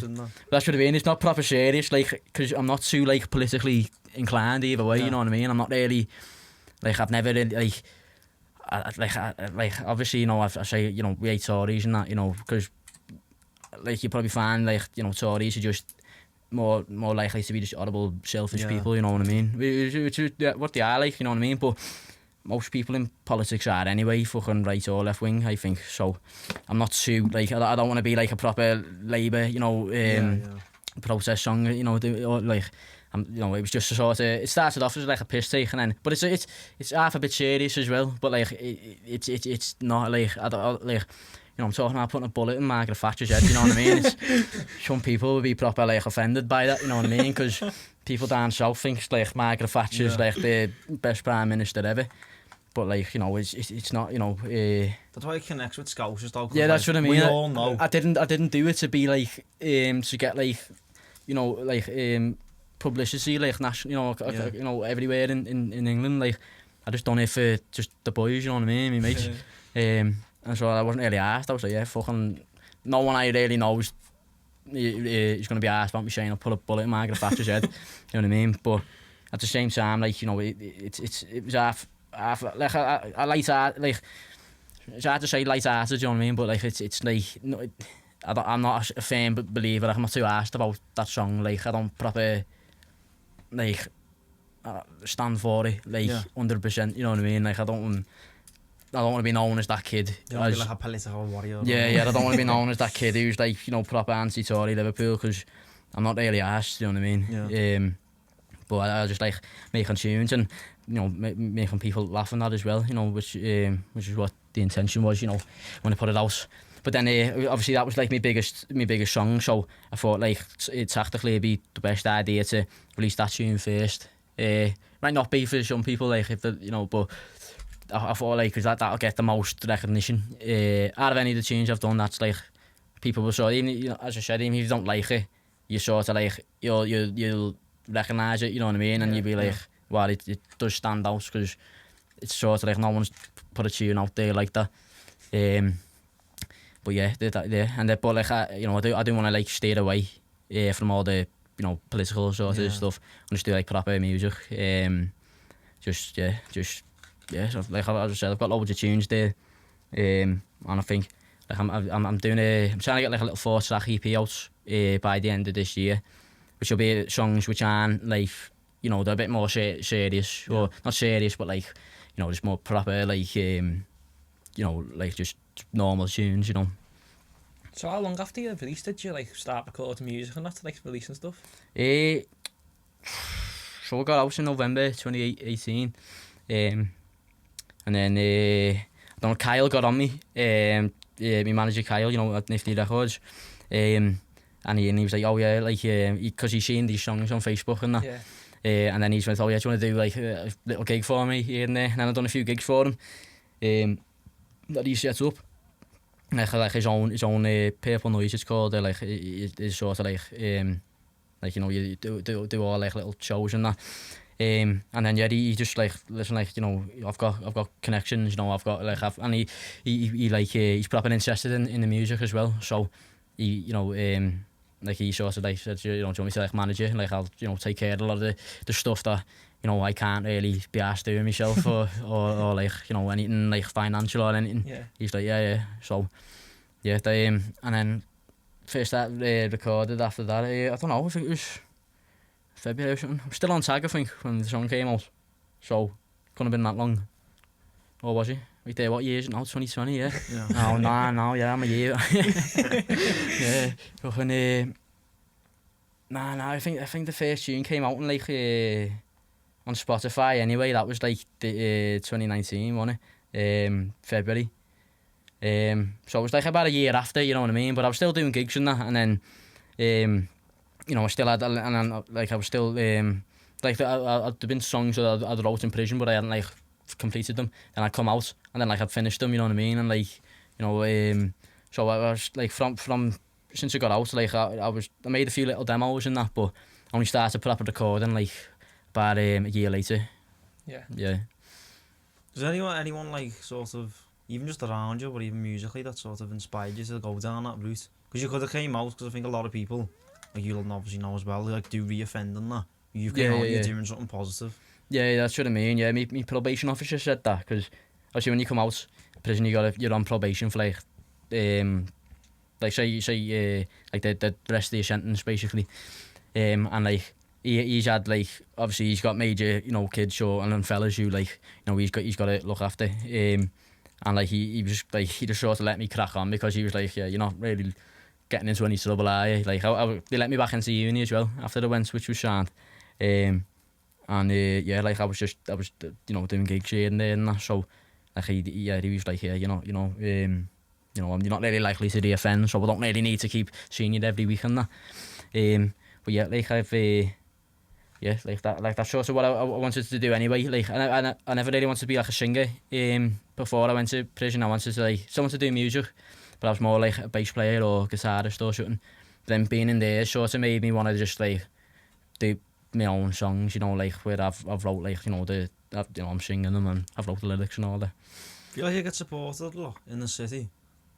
That's what I mean. It's not proper serious, like, because I'm not too, like, politically inclined either way. You know what I mean? I'm not really, like, I've never really, like obviously, I say, we hate Tories and that, because, like, you probably find, like, Tories are just more likely to be just horrible, selfish people, you know what I mean? Which is what they are, like, you know what I mean? But most people in politics are anyway, fucking right or left wing, I think. So I'm not too, like, I don't want to be like a proper Labour, protest song, like, it was just a sort of, it started off as like a piss take, and then, but it's half a bit serious as well, but like, it's not like, I don't, like, I'm talking about putting a bullet in Margaret Thatcher's head, you know what I mean? Some people would be proper, like, offended by that, you know what I mean? Because people down south think, like, Margaret Thatcher's like the best Prime Minister ever. But, like, it's not, That's why it connects with Scousers, though. Yeah, that's what I mean. We all know. I didn't do it to be, like, to get, like, publicity, like, national, everywhere in England. Like, I just done it for just the boys, you know what I mean, my mates. And so I wasn't really asked. I was like, yeah, fucking, no one I really knows is going to be asked about me saying I'll put a bullet in Margaret Thatcher's head. You know what I mean? But at the same time, like, it was half like, I light art, like, it's hard to say light-hearted, you know what I mean? But, like, it's like, I'm not a firm believer. Like, I'm not too asked about that song. Like, I don't proper, like, stand for it, like, 100%, you know what I mean? Like, I don't want to be known as that kid. You want to be like a political warrior. Yeah, I don't want to be known as that kid who's, like, proper anti-Tory Liverpool, because I'm not really asked, you know what I mean? Yeah. But I just like making tunes and, making people laugh and that as well, which is what the intention was, you know, when I put it out. But then obviously that was like my biggest song, so I thought like it's tactically be the best idea to release that tune first. Might not be for some people, like if the, you know, but I thought like that'll get the most recognition out of any of the tunes I've done. That's like people will sort of, even, you know, as I said, even if you don't like it, you sort of like you'll recognise it, you know what I mean, and you'll be like, well, it does stand out because it's sort of like no one's put a tune out there like that. But yeah, and but like you know, I do want to like steer away from all the, you know, political sort of stuff and just do like proper music. Just so, like as I said, I've got loads of tunes there, and I think like I'm trying to get like a little 4-track EP out by the end of this year, which will be songs which aren't like, you know, they're a bit more serious, or not serious, but like, you know, just more proper, like you know, like just normal tunes, you know. So how long after you released did you like start recording music and that, like releasing stuff? So I got out in November 2018, and then I don't know, Kyle got on me, my manager Kyle, you know, at Nifty Records, and he was like, oh yeah, like because he's seen these songs on Facebook and that. And then he went, oh yeah, do you want to do like a little gig for me here and there? And then I've done a few gigs for him that he set up. Like his own Purple Noise, it's called. Like it's sort of like you know, you do all like little shows and that. And then yeah, he just like, listen, like, you know, I've got connections, you know, I've got like, and he like he's proper interested in the music as well. So he, you know, like he sort of like said, you know, do you want me to like manage it? Like I'll, you know, take care of a lot of the stuff that, you know, I can't really be asked doing myself or like, you know, anything like financial or anything. He's like, yeah. So yeah, they and then first that recorded after that. I don't know, I think it was February or something. I'm still on tag, I think, when the song came out. So couldn't have been that long. Or was he? Right there, what year is it now? 2020, yeah? Oh, no, yeah, I'm a year. Yeah, but when, I think the first tune came out in like, on Spotify anyway, that was like the 2019, wasn't it? February. So it was like about a year after, you know what I mean? But I was still doing gigs and that, and then, you know, I still had, and then, like, I was still, like, there'd been songs that I'd wrote in prison, but I hadn't, like, completed them. Then I'd come out, and then, like, I'd finished them, you know what I mean? And, like, you know, so I was, like, from since I got out, like, I made a few little demos and that, but only started proper recording, like, about a year later. Yeah. Does anyone, like, sort of, even just around you, or even musically, that sort of inspired you to go down that route? Because you could have came out, because I think a lot of people, like you'll obviously know as well, they like do re-offend and that. You've came out, you're doing something positive. Yeah, that's what I mean. Yeah, my probation officer said that, because obviously when you come out of prison, you're on probation for like say like the rest of your sentence basically, and like he's had like, obviously he's got major, you know, kids and then fellas who, like, you know, he's got to look after, and like he was like, he just sort of let me crack on, because he was like, yeah, you're not really getting into any trouble, are you? Like they let me back into uni as well after I went, which was sad. Yeah, like I was you know, doing gigs here and there and that. So like he was like, yeah, you know, you're not really likely to re-offend, so we don't really need to keep seeing you every week and that. But yeah, like I've like that's sort of what I wanted to do anyway. Like I never really wanted to be like a singer. Before I went to prison, I wanted to like someone to do music, but I was more like a bass player or guitarist or something. But then being in there sort of made me want to just like do my own songs, you know, like where I've wrote, like, you know, I'm singing them and I've wrote the lyrics and all that. Feel like you get supported a lot in the city?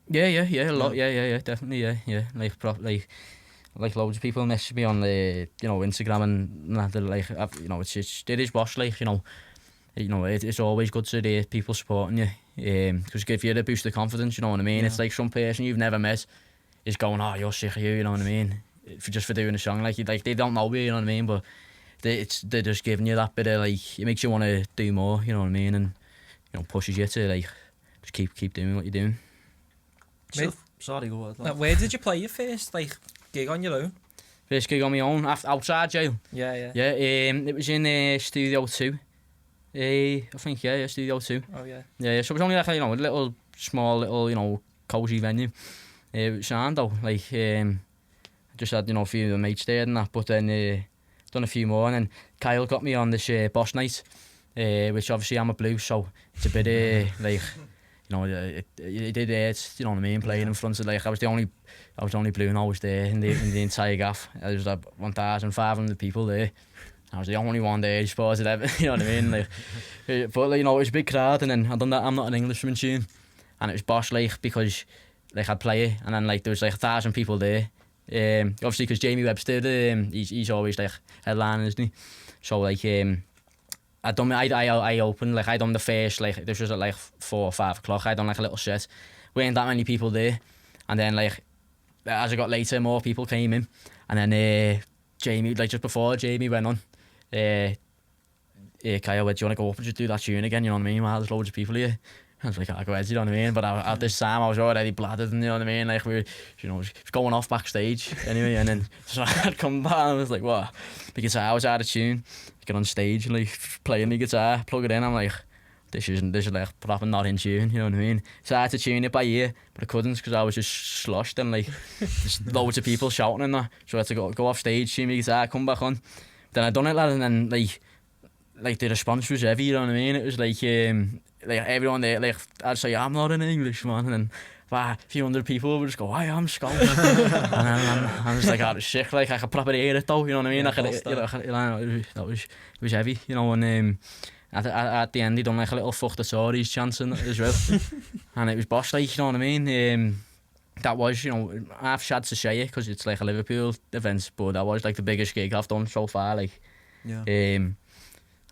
Yeah, a lot. Yeah, definitely, yeah. Like loads of people message me on the, you know, Instagram and that. Like, you know, it is boss, like, you know, it's always good to hear people supporting you, because give you a boost of confidence, you know what I mean? It's like some person you've never met is going, oh, you're sick of you know what I mean? Just for doing a song, like they don't know you know what I mean? But they're just giving you that bit of, like, it makes you want to do more, you know what I mean? And, you know, pushes you to, like, just keep doing what you're doing. Sorry, go on. Where did you play your first, like, gig on your own? First gig on my own, outside jail? Yeah. Yeah, it was in Studio 2. I think, yeah, Studio 2. Oh, yeah. Yeah, so it was only like, you know, a little small little, you know, cozy venue. It was sound though, like, just had, you know, a few of the mates there and that, but then done a few more, and then Kyle got me on this Boss Night, which obviously I'm a blues, so it's a bit like, you know, it did hurt, you know what I mean, playing in front of, like, I was the only blue nose there in the entire gaff. There was like 1,500 people there. I was the only one there, I suppose, ever, you know what I mean, like, but like, you know, it was a big crowd, and then I done that I'm Not an Englishman tune, and it was Boss, like, because like I'd play it, and then like there was like 1,000 people there. Obviously, because Jamie Webster, he's always like headlining, isn't he? So like, I opened, like, I done the first, like, this was at like 4 or 5 o'clock. I done like a little set. Weren't that many people there, and then like as I got later, more people came in, and then Jamie, like just before Jamie went on, Kyle went, "Do you want to go up and just do that tune again?" You know what I mean? Well, there's loads of people here. I was like, "I go ahead," you know what I mean? But at this time, I was already bladdered, and you know what I mean? Like, we were, you know, was going off backstage anyway, and then so I'd come back, and I was like, "What?" The guitar was out of tune. Get on stage and like playing the guitar, plug it in. I'm like, this is like proper not in tune, you know what I mean? So I had to tune it by ear, but I couldn't because I was just sloshed and like just loads of people shouting and that. So I had to go off stage, tune my guitar, come back on. Then I done it, lad, and then like the response was heavy, you know what I mean? It was like everyone there, like, I'd say, "I'm not an Englishman," and then a few hundred people would just go, "I am Scottish." And then I'm just like, out of shit, like, I could proper hear it though, you know what I mean? It was heavy, you know, and at the end he done like a little "fuck the Tories" chanting as well. And it was Boss, like, you know what I mean? That was, you know, I've sad to say it because it's like a Liverpool event, but that was like the biggest gig I've done so far, like. Yeah.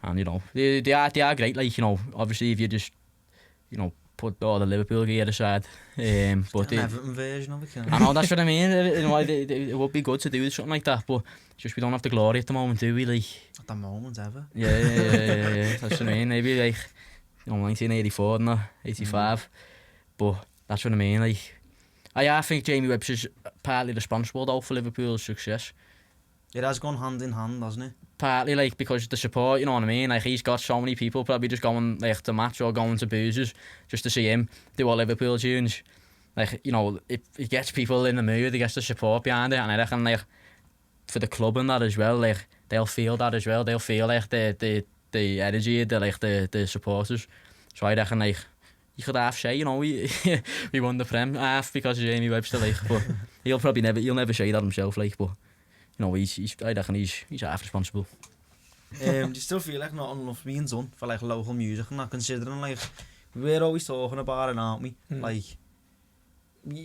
And you know, they are great, like, you know, obviously if you just, you know, put all the Liverpool gear aside, but an Everton version of it. I know, that's what I mean. You know, it would be good to do something like that, but just we don't have the glory at the moment, do we? Like, at the moment, ever. Yeah. That's what I mean. Maybe like, you know, 1984 and that, 85, but that's what I mean. Like, I think Jamie Webster's partly responsible though for Liverpool's success. It has gone hand in hand, hasn't it? Partly, like, because the support, you know what I mean? Like, he's got so many people probably just going like to match or going to boozers just to see him do all Liverpool tunes. Like, you know, it gets people in the mood, it gets the support behind it, and I reckon, like, for the club and that as well, like, they'll feel that as well. They'll feel like the energy, the supporters. So I reckon, like, you could half say, you know, we won the Prem half because of Jamie Webster, like, but he'll never say that himself, like, but you know, I reckon he's half responsible. Do you still feel like not enough being done for like local music and that, considering like we're always talking about it, aren't we? Like,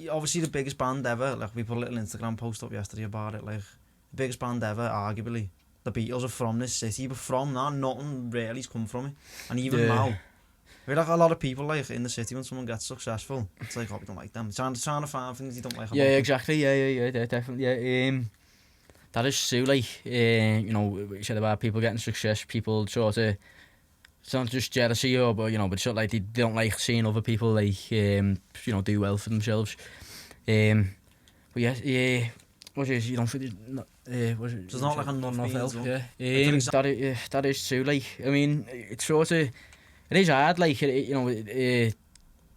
obviously the biggest band ever, like we put a little Instagram post up yesterday about it, like the biggest band ever, arguably the Beatles, are from this city, but from that nothing really's come from it. And even now, I feel like a lot of people, like, in the city, when someone gets successful, it's like, oh, we don't like them. Trying to find things you don't like about them. Exactly, yeah, definitely, yeah. That is true, like, you know, we said about people getting success, people sort of, it's not just jealousy, but, you know, but sort of like they don't like seeing other people, like, you know, do well for themselves. But yeah, what is, you don't feel, was it? There's not like enough help, yeah. That is true, like, I mean, it's sort of, it is hard, like, you know,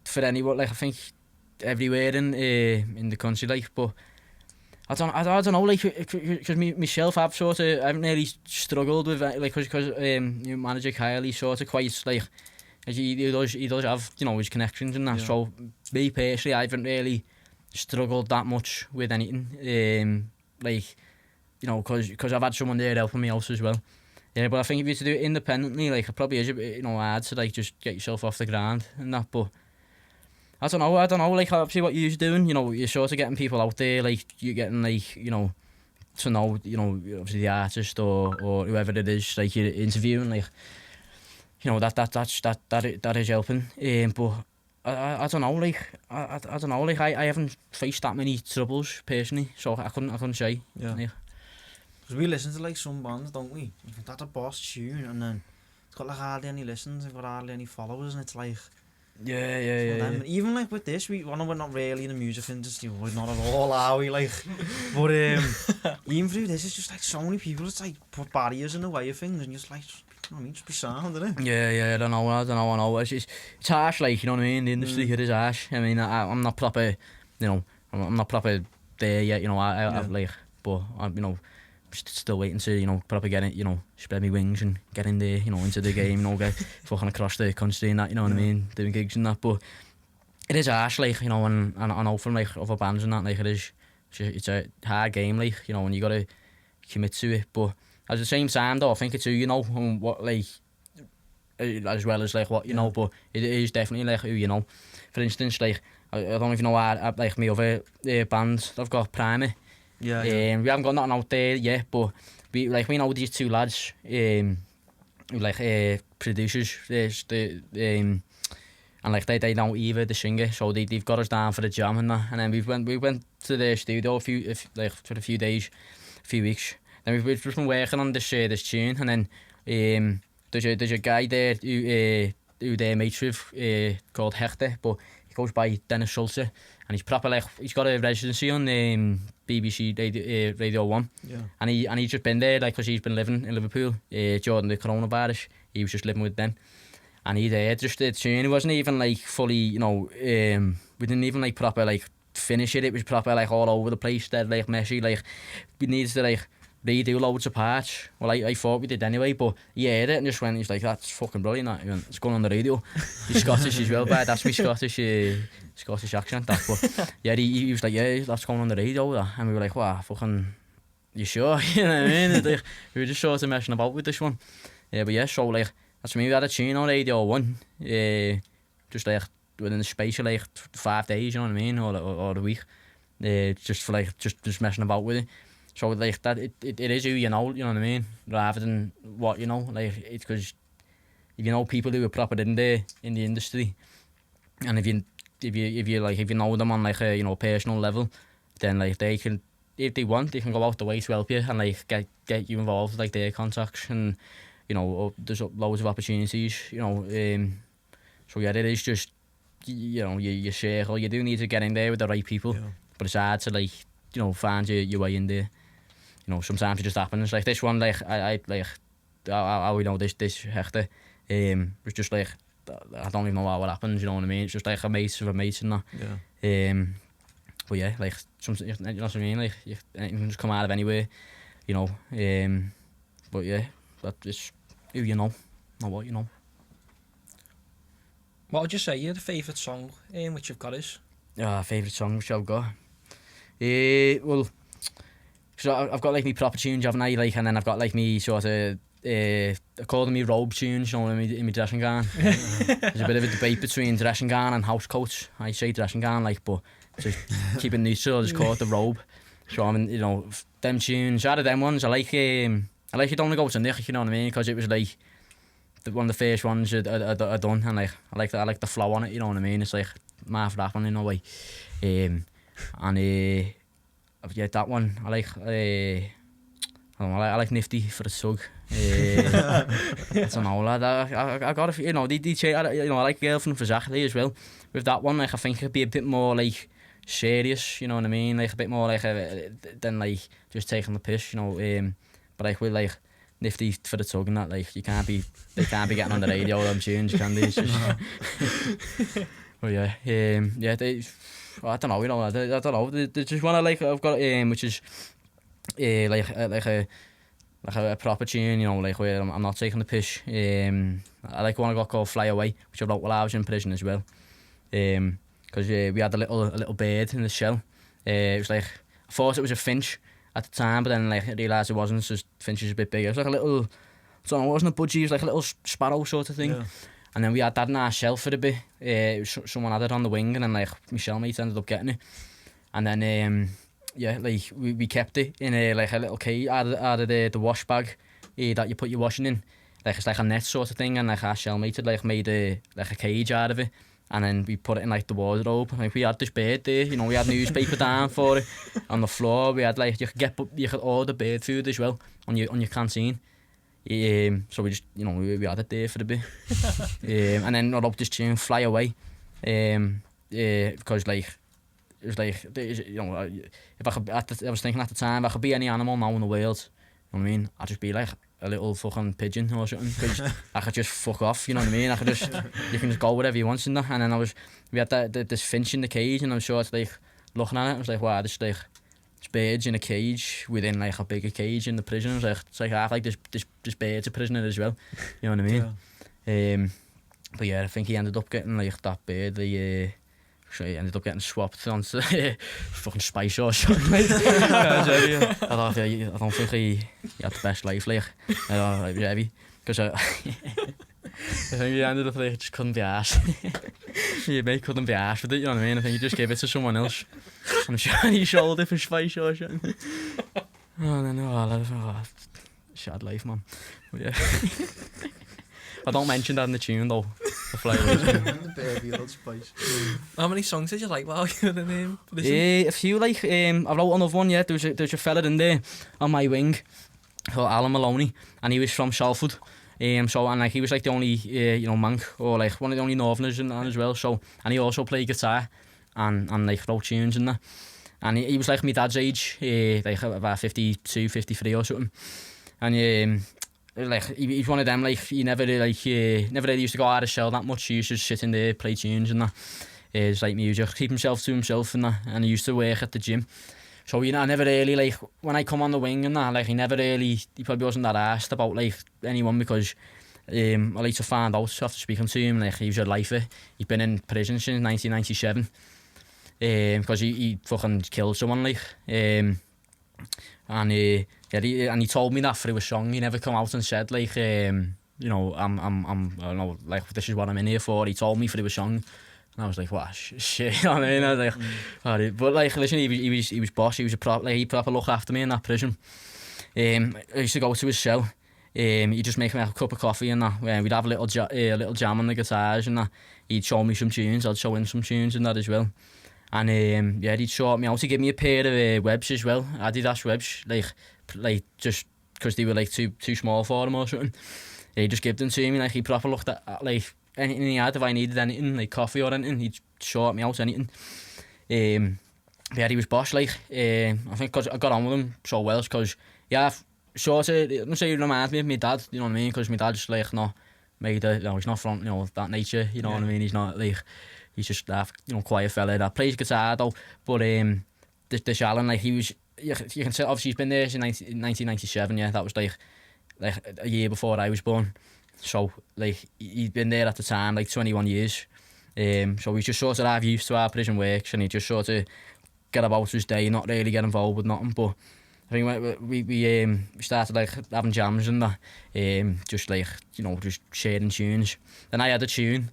for anyone, like, I think everywhere in the country, like, but I don't know, like, because myself, I haven't really struggled with, like, because your manager Kyle, he's sort of quite, like, he does have, you know, his connections and that, so me personally, I haven't really struggled that much with anything, like, you know, because I've had someone there helping me out as well. Yeah, but I think if you to do it independently, like, it probably is a bit, you know, hard to, like, just get yourself off the ground and that, but I don't know, like, obviously what you're doing, you know, you're sort of getting people out there, like, you're getting, like, you know, to know, you know, obviously the artist or whoever it is, like, you're interviewing, like, you know, that is helping, but I don't know, like, I don't know, like, I haven't faced that many troubles, personally, so I couldn't say. Yeah. Because we listen to, like, some bands, don't we? That's a Boss tune, and then it's got, like, hardly any listens, it's got hardly any followers, and it's like, Yeah. Even like with this, we're not really in the music industry, we're not at all, are we? Like, but even through this, it's just like so many people, it's like put barriers in the way of things, and you're just like, I mean, just be sound, innit? Yeah, I don't know. It's harsh, like, you know what I mean? The industry here is harsh. I mean, I'm not proper, you know, I'm not proper there yet, you know, I've like, but, you know, still waiting to, you know, proper get it, you know, spread my wings and get in there, you know, into the game, you know, get fucking across the country and that, you know what I mean? Doing gigs and that, but it is harsh, like, you know, and I know from, like, other bands and that, like, it's a hard game, like, you know, and you gotta commit to it, but at the same time, though, I think it's who you know, and what, like, as well as, like, what you know, but it is definitely, like, who you know. For instance, like, I don't know if you know, like, my other band, I've got Primer. Yeah. We haven't got nothing out there yet, but we know these two lads, who, like, producers, and like they know Eva, the singer, so they've got us down for the jam and that, and then we went to the studio for a few days, a few weeks. Then we've just been working on this tune, and then there's a guy there who they're mates with, called Hector, but he goes by Dennis Schulze, and he's proper, like, he's got a residency on BBC Radio 1, and he's just been there, like, because he's been living in Liverpool during the coronavirus. He was just living with them, and he just did tune. It wasn't even, like, fully, you know, we didn't even, like, proper, like, finish it. It was proper, like, all over the place, dead, like, messy, like, we needed to, like, redo loads of parts. Well, I thought we did anyway, but he heard it and just went, he's like, that's fucking brilliant, that. He went, it's going on the radio. He's Scottish as well, but that's my Scottish accent, that. But yeah, he was like, yeah, that's going on the radio, that. And we were like, wow, fucking, you sure? You know what I mean? Like, we were just sort of messing about with this one. Yeah, but yeah, so, like, that's me. We had a tune on Radio 1, just, like, within the space of, like, 5 days, you know what I mean, or a week, just for, like, just messing about with it. So, like, that it is who you know what I mean, rather than what you know. Like, it's because if you know people who are proper in the industry, and if you know them on, like, a, you know, personal level, then, like, they can, if they want, they can go out the way to help you and, like, get you involved with, like, their contacts, and, you know, there's loads of opportunities, you know. So yeah, it is just, you know, you circle. You do need to get in there with the right people, but it's hard to, like, you know, find your way in there. You know, sometimes it just happens. Like this one, like, I you know, this Hector, was just, like, I don't even know how it happens, you know what I mean? It's just, like, a mate of a mate and that. But yeah, like, you know what I mean? Like, anything can just come out of anywhere, you know. But yeah, that is who you know, not what you know. What would you say your favourite song which you've got is? Favourite song which I've got? Well, so I've got, like, me proper tunes, haven't I? Like, and then I've got, like, me sort of, I call them me robe tunes, you know, in my dressing gown. There's a bit of a debate between dressing gown and house coats. I say dressing gown, like, but to keep it neutral, I just call it the robe. So, I mean, you know, them tunes, out of them ones, I like It Only Go to Nick, you know what I mean? Because it was, like, one of the first ones I done, and, like, I like the flow on it, you know what I mean? It's, like, my rap in a way. Yeah, that one, I like, I don't know, I like Nifty for the Sug. I don't know, lad, I got a few, you know, you know, I like Girlfriend for Zachary as well. With that one, like, I think it'd be a bit more, like, serious, you know what I mean? Like, a bit more, like, than, like, just taking the piss, you know. But, like, with, like, Nifty for the Tug and that, like, they can't be getting on the radio with them tunes, can they? It's just... But yeah, I don't know, you know, I don't know. There's just one I like, I've got, which is like a proper tune, you know, like, where I'm not taking the piss. I like one I got called Fly Away, which I wrote while I was in prison as well. Because we had a little bird in the shell. It was like, I thought it was a finch at the time, but then, like, I realised it wasn't, so finch is a bit bigger. It was like a little, I don't know, it wasn't a budgie, it was like a little sparrow sort of thing. Yeah. And then we had that in our shell for a bit. Someone had it on the wing, and then, like, my shellmate ended up getting it. And then, yeah, like, we kept it in like a little cage out of the wash bag that you put your washing in. Like, it's like a net sort of thing, and, like, our shellmate had, like, made a cage out of it. And then we put it in, like, the wardrobe. Like, we had this bird there, you know, we had newspaper down for it on the floor. We had, like, you could order bird food as well on your canteen. So we just, you know, we had it there for a bit. And then I wrote this tune, Fly Away, because, like, it was like, you know, if I was thinking at the time, if I could be any animal now in the world, you know what I mean, I'd just be like a little fucking pigeon or something, because I could just fuck off, you know what I mean? I could just, you can just go wherever you want and that. And then we had this finch in the cage, and I'm sure it's like, looking at it, I was like, wow, this like, it's birds in a cage within like a bigger cage in the prison. I was like, it's like half like this bird's a prisoner as well, you know what I mean? But yeah, I think he ended up getting like that bird, so he ended up getting swapped onto fucking spice or something. I don't think he had the best life, like, it was heavy, because I think he ended up like, just couldn't be arsed. Your mate couldn't be arsed with it, you know what I mean? I think he just gave it to someone else. I'm sure he sold it for spice or something. Sad life, man. But yeah. I don't mention that in the tune though. How many songs did you like while you were in a few, like, I wrote another one, yeah. There's a fella in there on my wing called Alan Maloney, and he was from Salford. So, and like, he was like the only monk, or like one of the only northerners in that as well. So, and he also played guitar and like wrote tunes and that. And he was like my dad's age, like about 52, 53 or something. And like, he's one of them, like, he never really used to go out of shell that much. He used to just sit in there, play tunes and that. It's like music, keep himself to himself and that. And he used to work at the gym. So, I never really, like, when I come on the wing and that, like, he probably wasn't that asked about, like, anyone, because I later found out after speaking to him, like, he was a lifer. He'd been in prison since 1997. Because he fucking killed someone, like. And he told me that through a song. He never come out and said, like, I don't know, like, this is what I'm in here for. He told me through a song, and I was like, what shit, you know what I mean? I was like, alright. But like, listen, he was boss. He was he proper looked after me in that prison. I used to go to his cell. He'd just make me a cup of coffee and that. We'd have a little jam on the guitars and that. He'd show me some tunes. I'd show him some tunes and that as well. And he'd sort me out. He'd give me a pair of webs as well, Adidas webs, like just because they were like too small for him or something. He'd just give them to me. Like, he proper looked at like anything he had. If I needed anything, like coffee or anything, he'd sort me out anything. He was boss, like. I think because I got on with him so well, because sort of, I don't say he reminds me of my dad, you know what I mean? Because my dad's like he's not from that nature, you know what I mean? He's not like. He's just that, quiet fella that plays guitar though. But this Alan, like, he was, you can say, obviously he's been there since 1997, yeah. That was like a year before I was born. So, like, he'd been there at the time, like 21 years. So he's just sort of used to our prison works, and he just sort of get about his day, not really get involved with nothing. But I think we started like having jams and that, just like, just sharing tunes. Then I had a tune,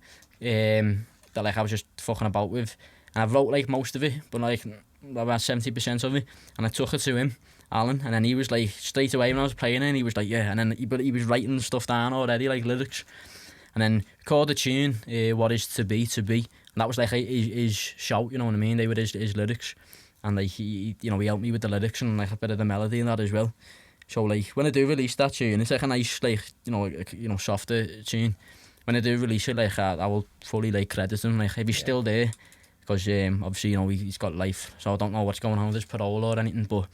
that like I was just fucking about with, and I wrote like most of it, but like about 70% of it, and I took it to him, Alan, and then he was like, straight away when I was playing it, and he was like, yeah, and then he was writing stuff down already, like lyrics, and then called the tune, What Is To Be, and that was like his shout, you know what I mean? They were his lyrics, and like he helped me with the lyrics and like a bit of the melody and that as well. So like when I do release that tune, it's like a nice, like, softer tune. When I do release it, like, I will fully like credit him, like, if he's still there, because obviously he's got life, so I don't know what's going on with his parole or anything, but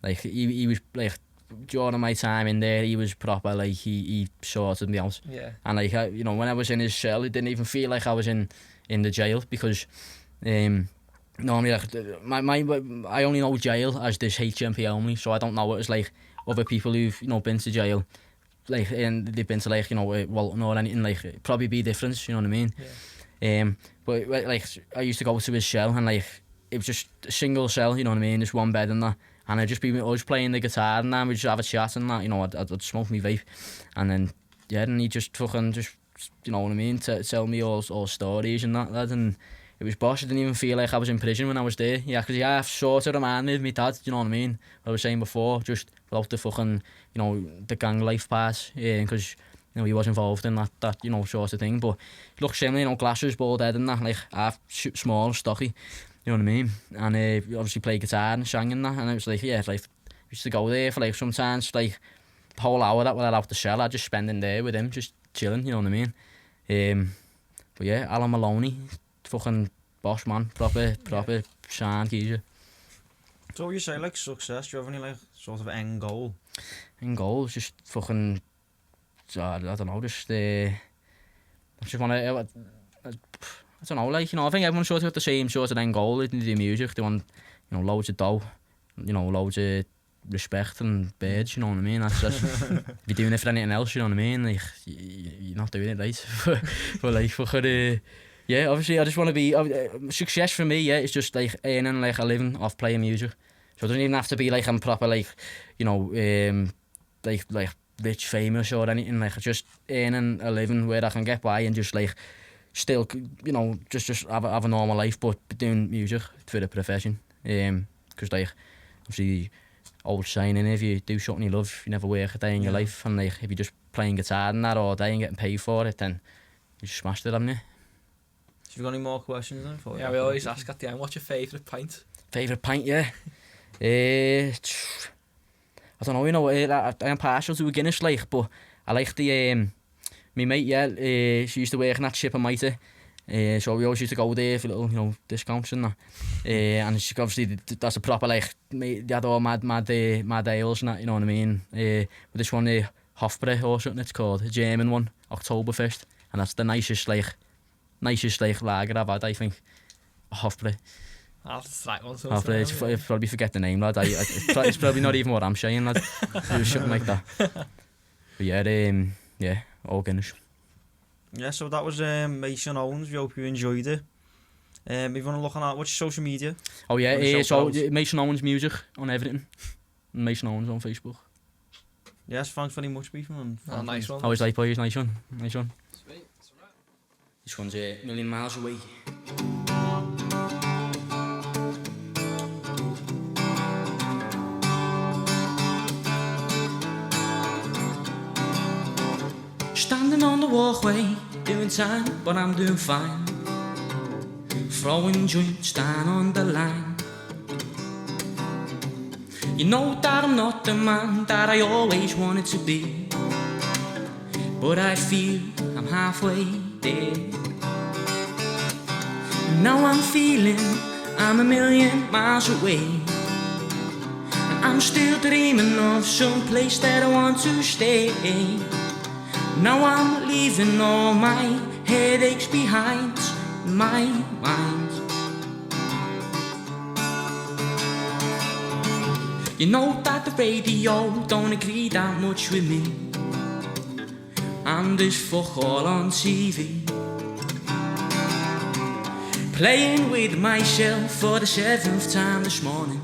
like he was like, during my time in there, he was proper, like, he sorted me out, and like when I was in his cell, it didn't even feel like I was in the jail, because normally, like, I only know jail as this HMP only, so I don't know what it's like other people who've been to jail. Like, and they've been to like Walton or anything, like, it'd probably be different, you know what I mean? But like, I used to go to his cell, and like, it was just a single cell, you know what I mean, just one bed and that, and I'd just be us playing the guitar and that, we'd just have a chat and that, I'd smoke me vape, and then and he'd just fucking just, you know what I mean, tell me all stories and that, and it was boss. I didn't even feel like I was in prison when I was there. Yeah, because I sort of reminded me of my dad, you know what I mean? What I was saying before, just without the fucking, the gang life part, because, he was involved in that, sort of thing. But he looked similar, glasses, bald head and that, like, half small, stocky, you know what I mean? And obviously played guitar and sang and that, and it was like, like, we used to go there for like sometimes, like, the whole hour that we're out the cell, I'd just spend in there with him, just chilling, you know what I mean? But yeah, Alan Maloney, fucking boss man, proper sound geezer. So you say like success, do you have any like sort of end goal? In goal, just fucking, I don't know, just want to, I don't know, like, you know, I think everyone sort of got the same sort of end goal in the music. They want, you know, loads of dough, you know, loads of respect and birds, you know what I mean? That's if you're doing it for anything else, you know what I mean? Like, you're not doing it right. But like, yeah, obviously, I just want to be, success for me, yeah, it's just like earning like a living off playing music. So it doesn't even have to be like I'm proper, like, you know, like rich, famous or anything. Like, just earning a living where I can get by and just like still, you know, just have a normal life, but doing music for the profession. Because like, obviously, old saying, if you do something you love, you never work a day in your life. And like, if you're just playing guitar and that all day and getting paid for it, then you just smashed it, haven't you? So you got any more questions then? Yeah, we always ask at the end, what's your favourite pint? Favourite pint, yeah. I don't know, you know, I am partial to a Guinness, like, but I like the, my mate, yeah, she used to work in that ship and mitre, so we always used to go there for little, you know, discounts and that, and she obviously, that's a proper, like, they had all mad ales and that, you know what I mean, but this one, Hofbräu or something it's called, a German one, Oktoberfest, and that's the nicest lager I've had, I think, Hofbräu. I'll have to try one I probably forget the name, lad. It's probably not even what I'm saying, lad. It something like that. But yeah, all Guinness. Yeah, so that was Mason Owens. We hope you enjoyed it. If you want to look on that, what's your social media? Oh yeah, so Mason Owens music on everything. Mason Owens on Facebook. Yes, thanks very much, Beefman. Nice one. Always like boys, nice one. Sweet, it's alright. This one's a million miles away. Standing on the walkway, doing time, but I'm doing fine. Throwing joints down on the line. You know that I'm not the man that I always wanted to be, but I feel I'm halfway there. Now I'm feeling I'm a million miles away, and I'm still dreaming of some place that I want to stay. Now I'm leaving all my headaches behind my mind. You know that the radio don't agree that much with me, and there's fuck all on TV. Playing with myself for the 7th time this morning.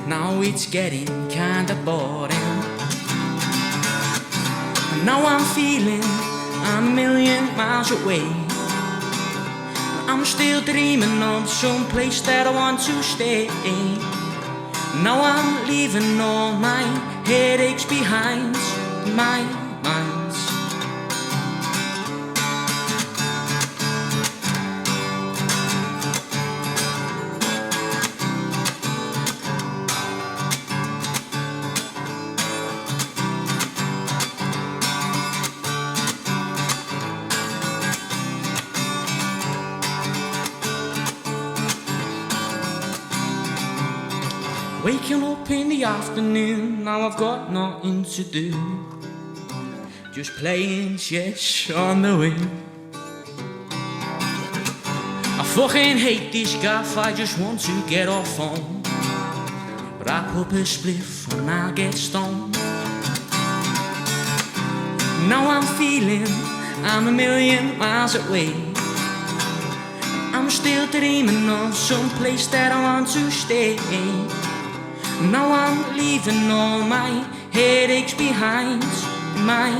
Now it's getting kinda boring. Now I'm feeling I'm a million miles away. I'm still dreaming of some place that I want to stay. Now I'm leaving all my headaches behind my mind. Waking up in the afternoon, now I've got nothing to do, just playing chess on the wing. I fucking hate this gaff, I just want to get off home. Wrap up a spliff and I'll get stoned. Now I'm feeling I'm a million miles away. I'm still dreaming of some place that I want to stay. Now I'm leaving all my headaches behind my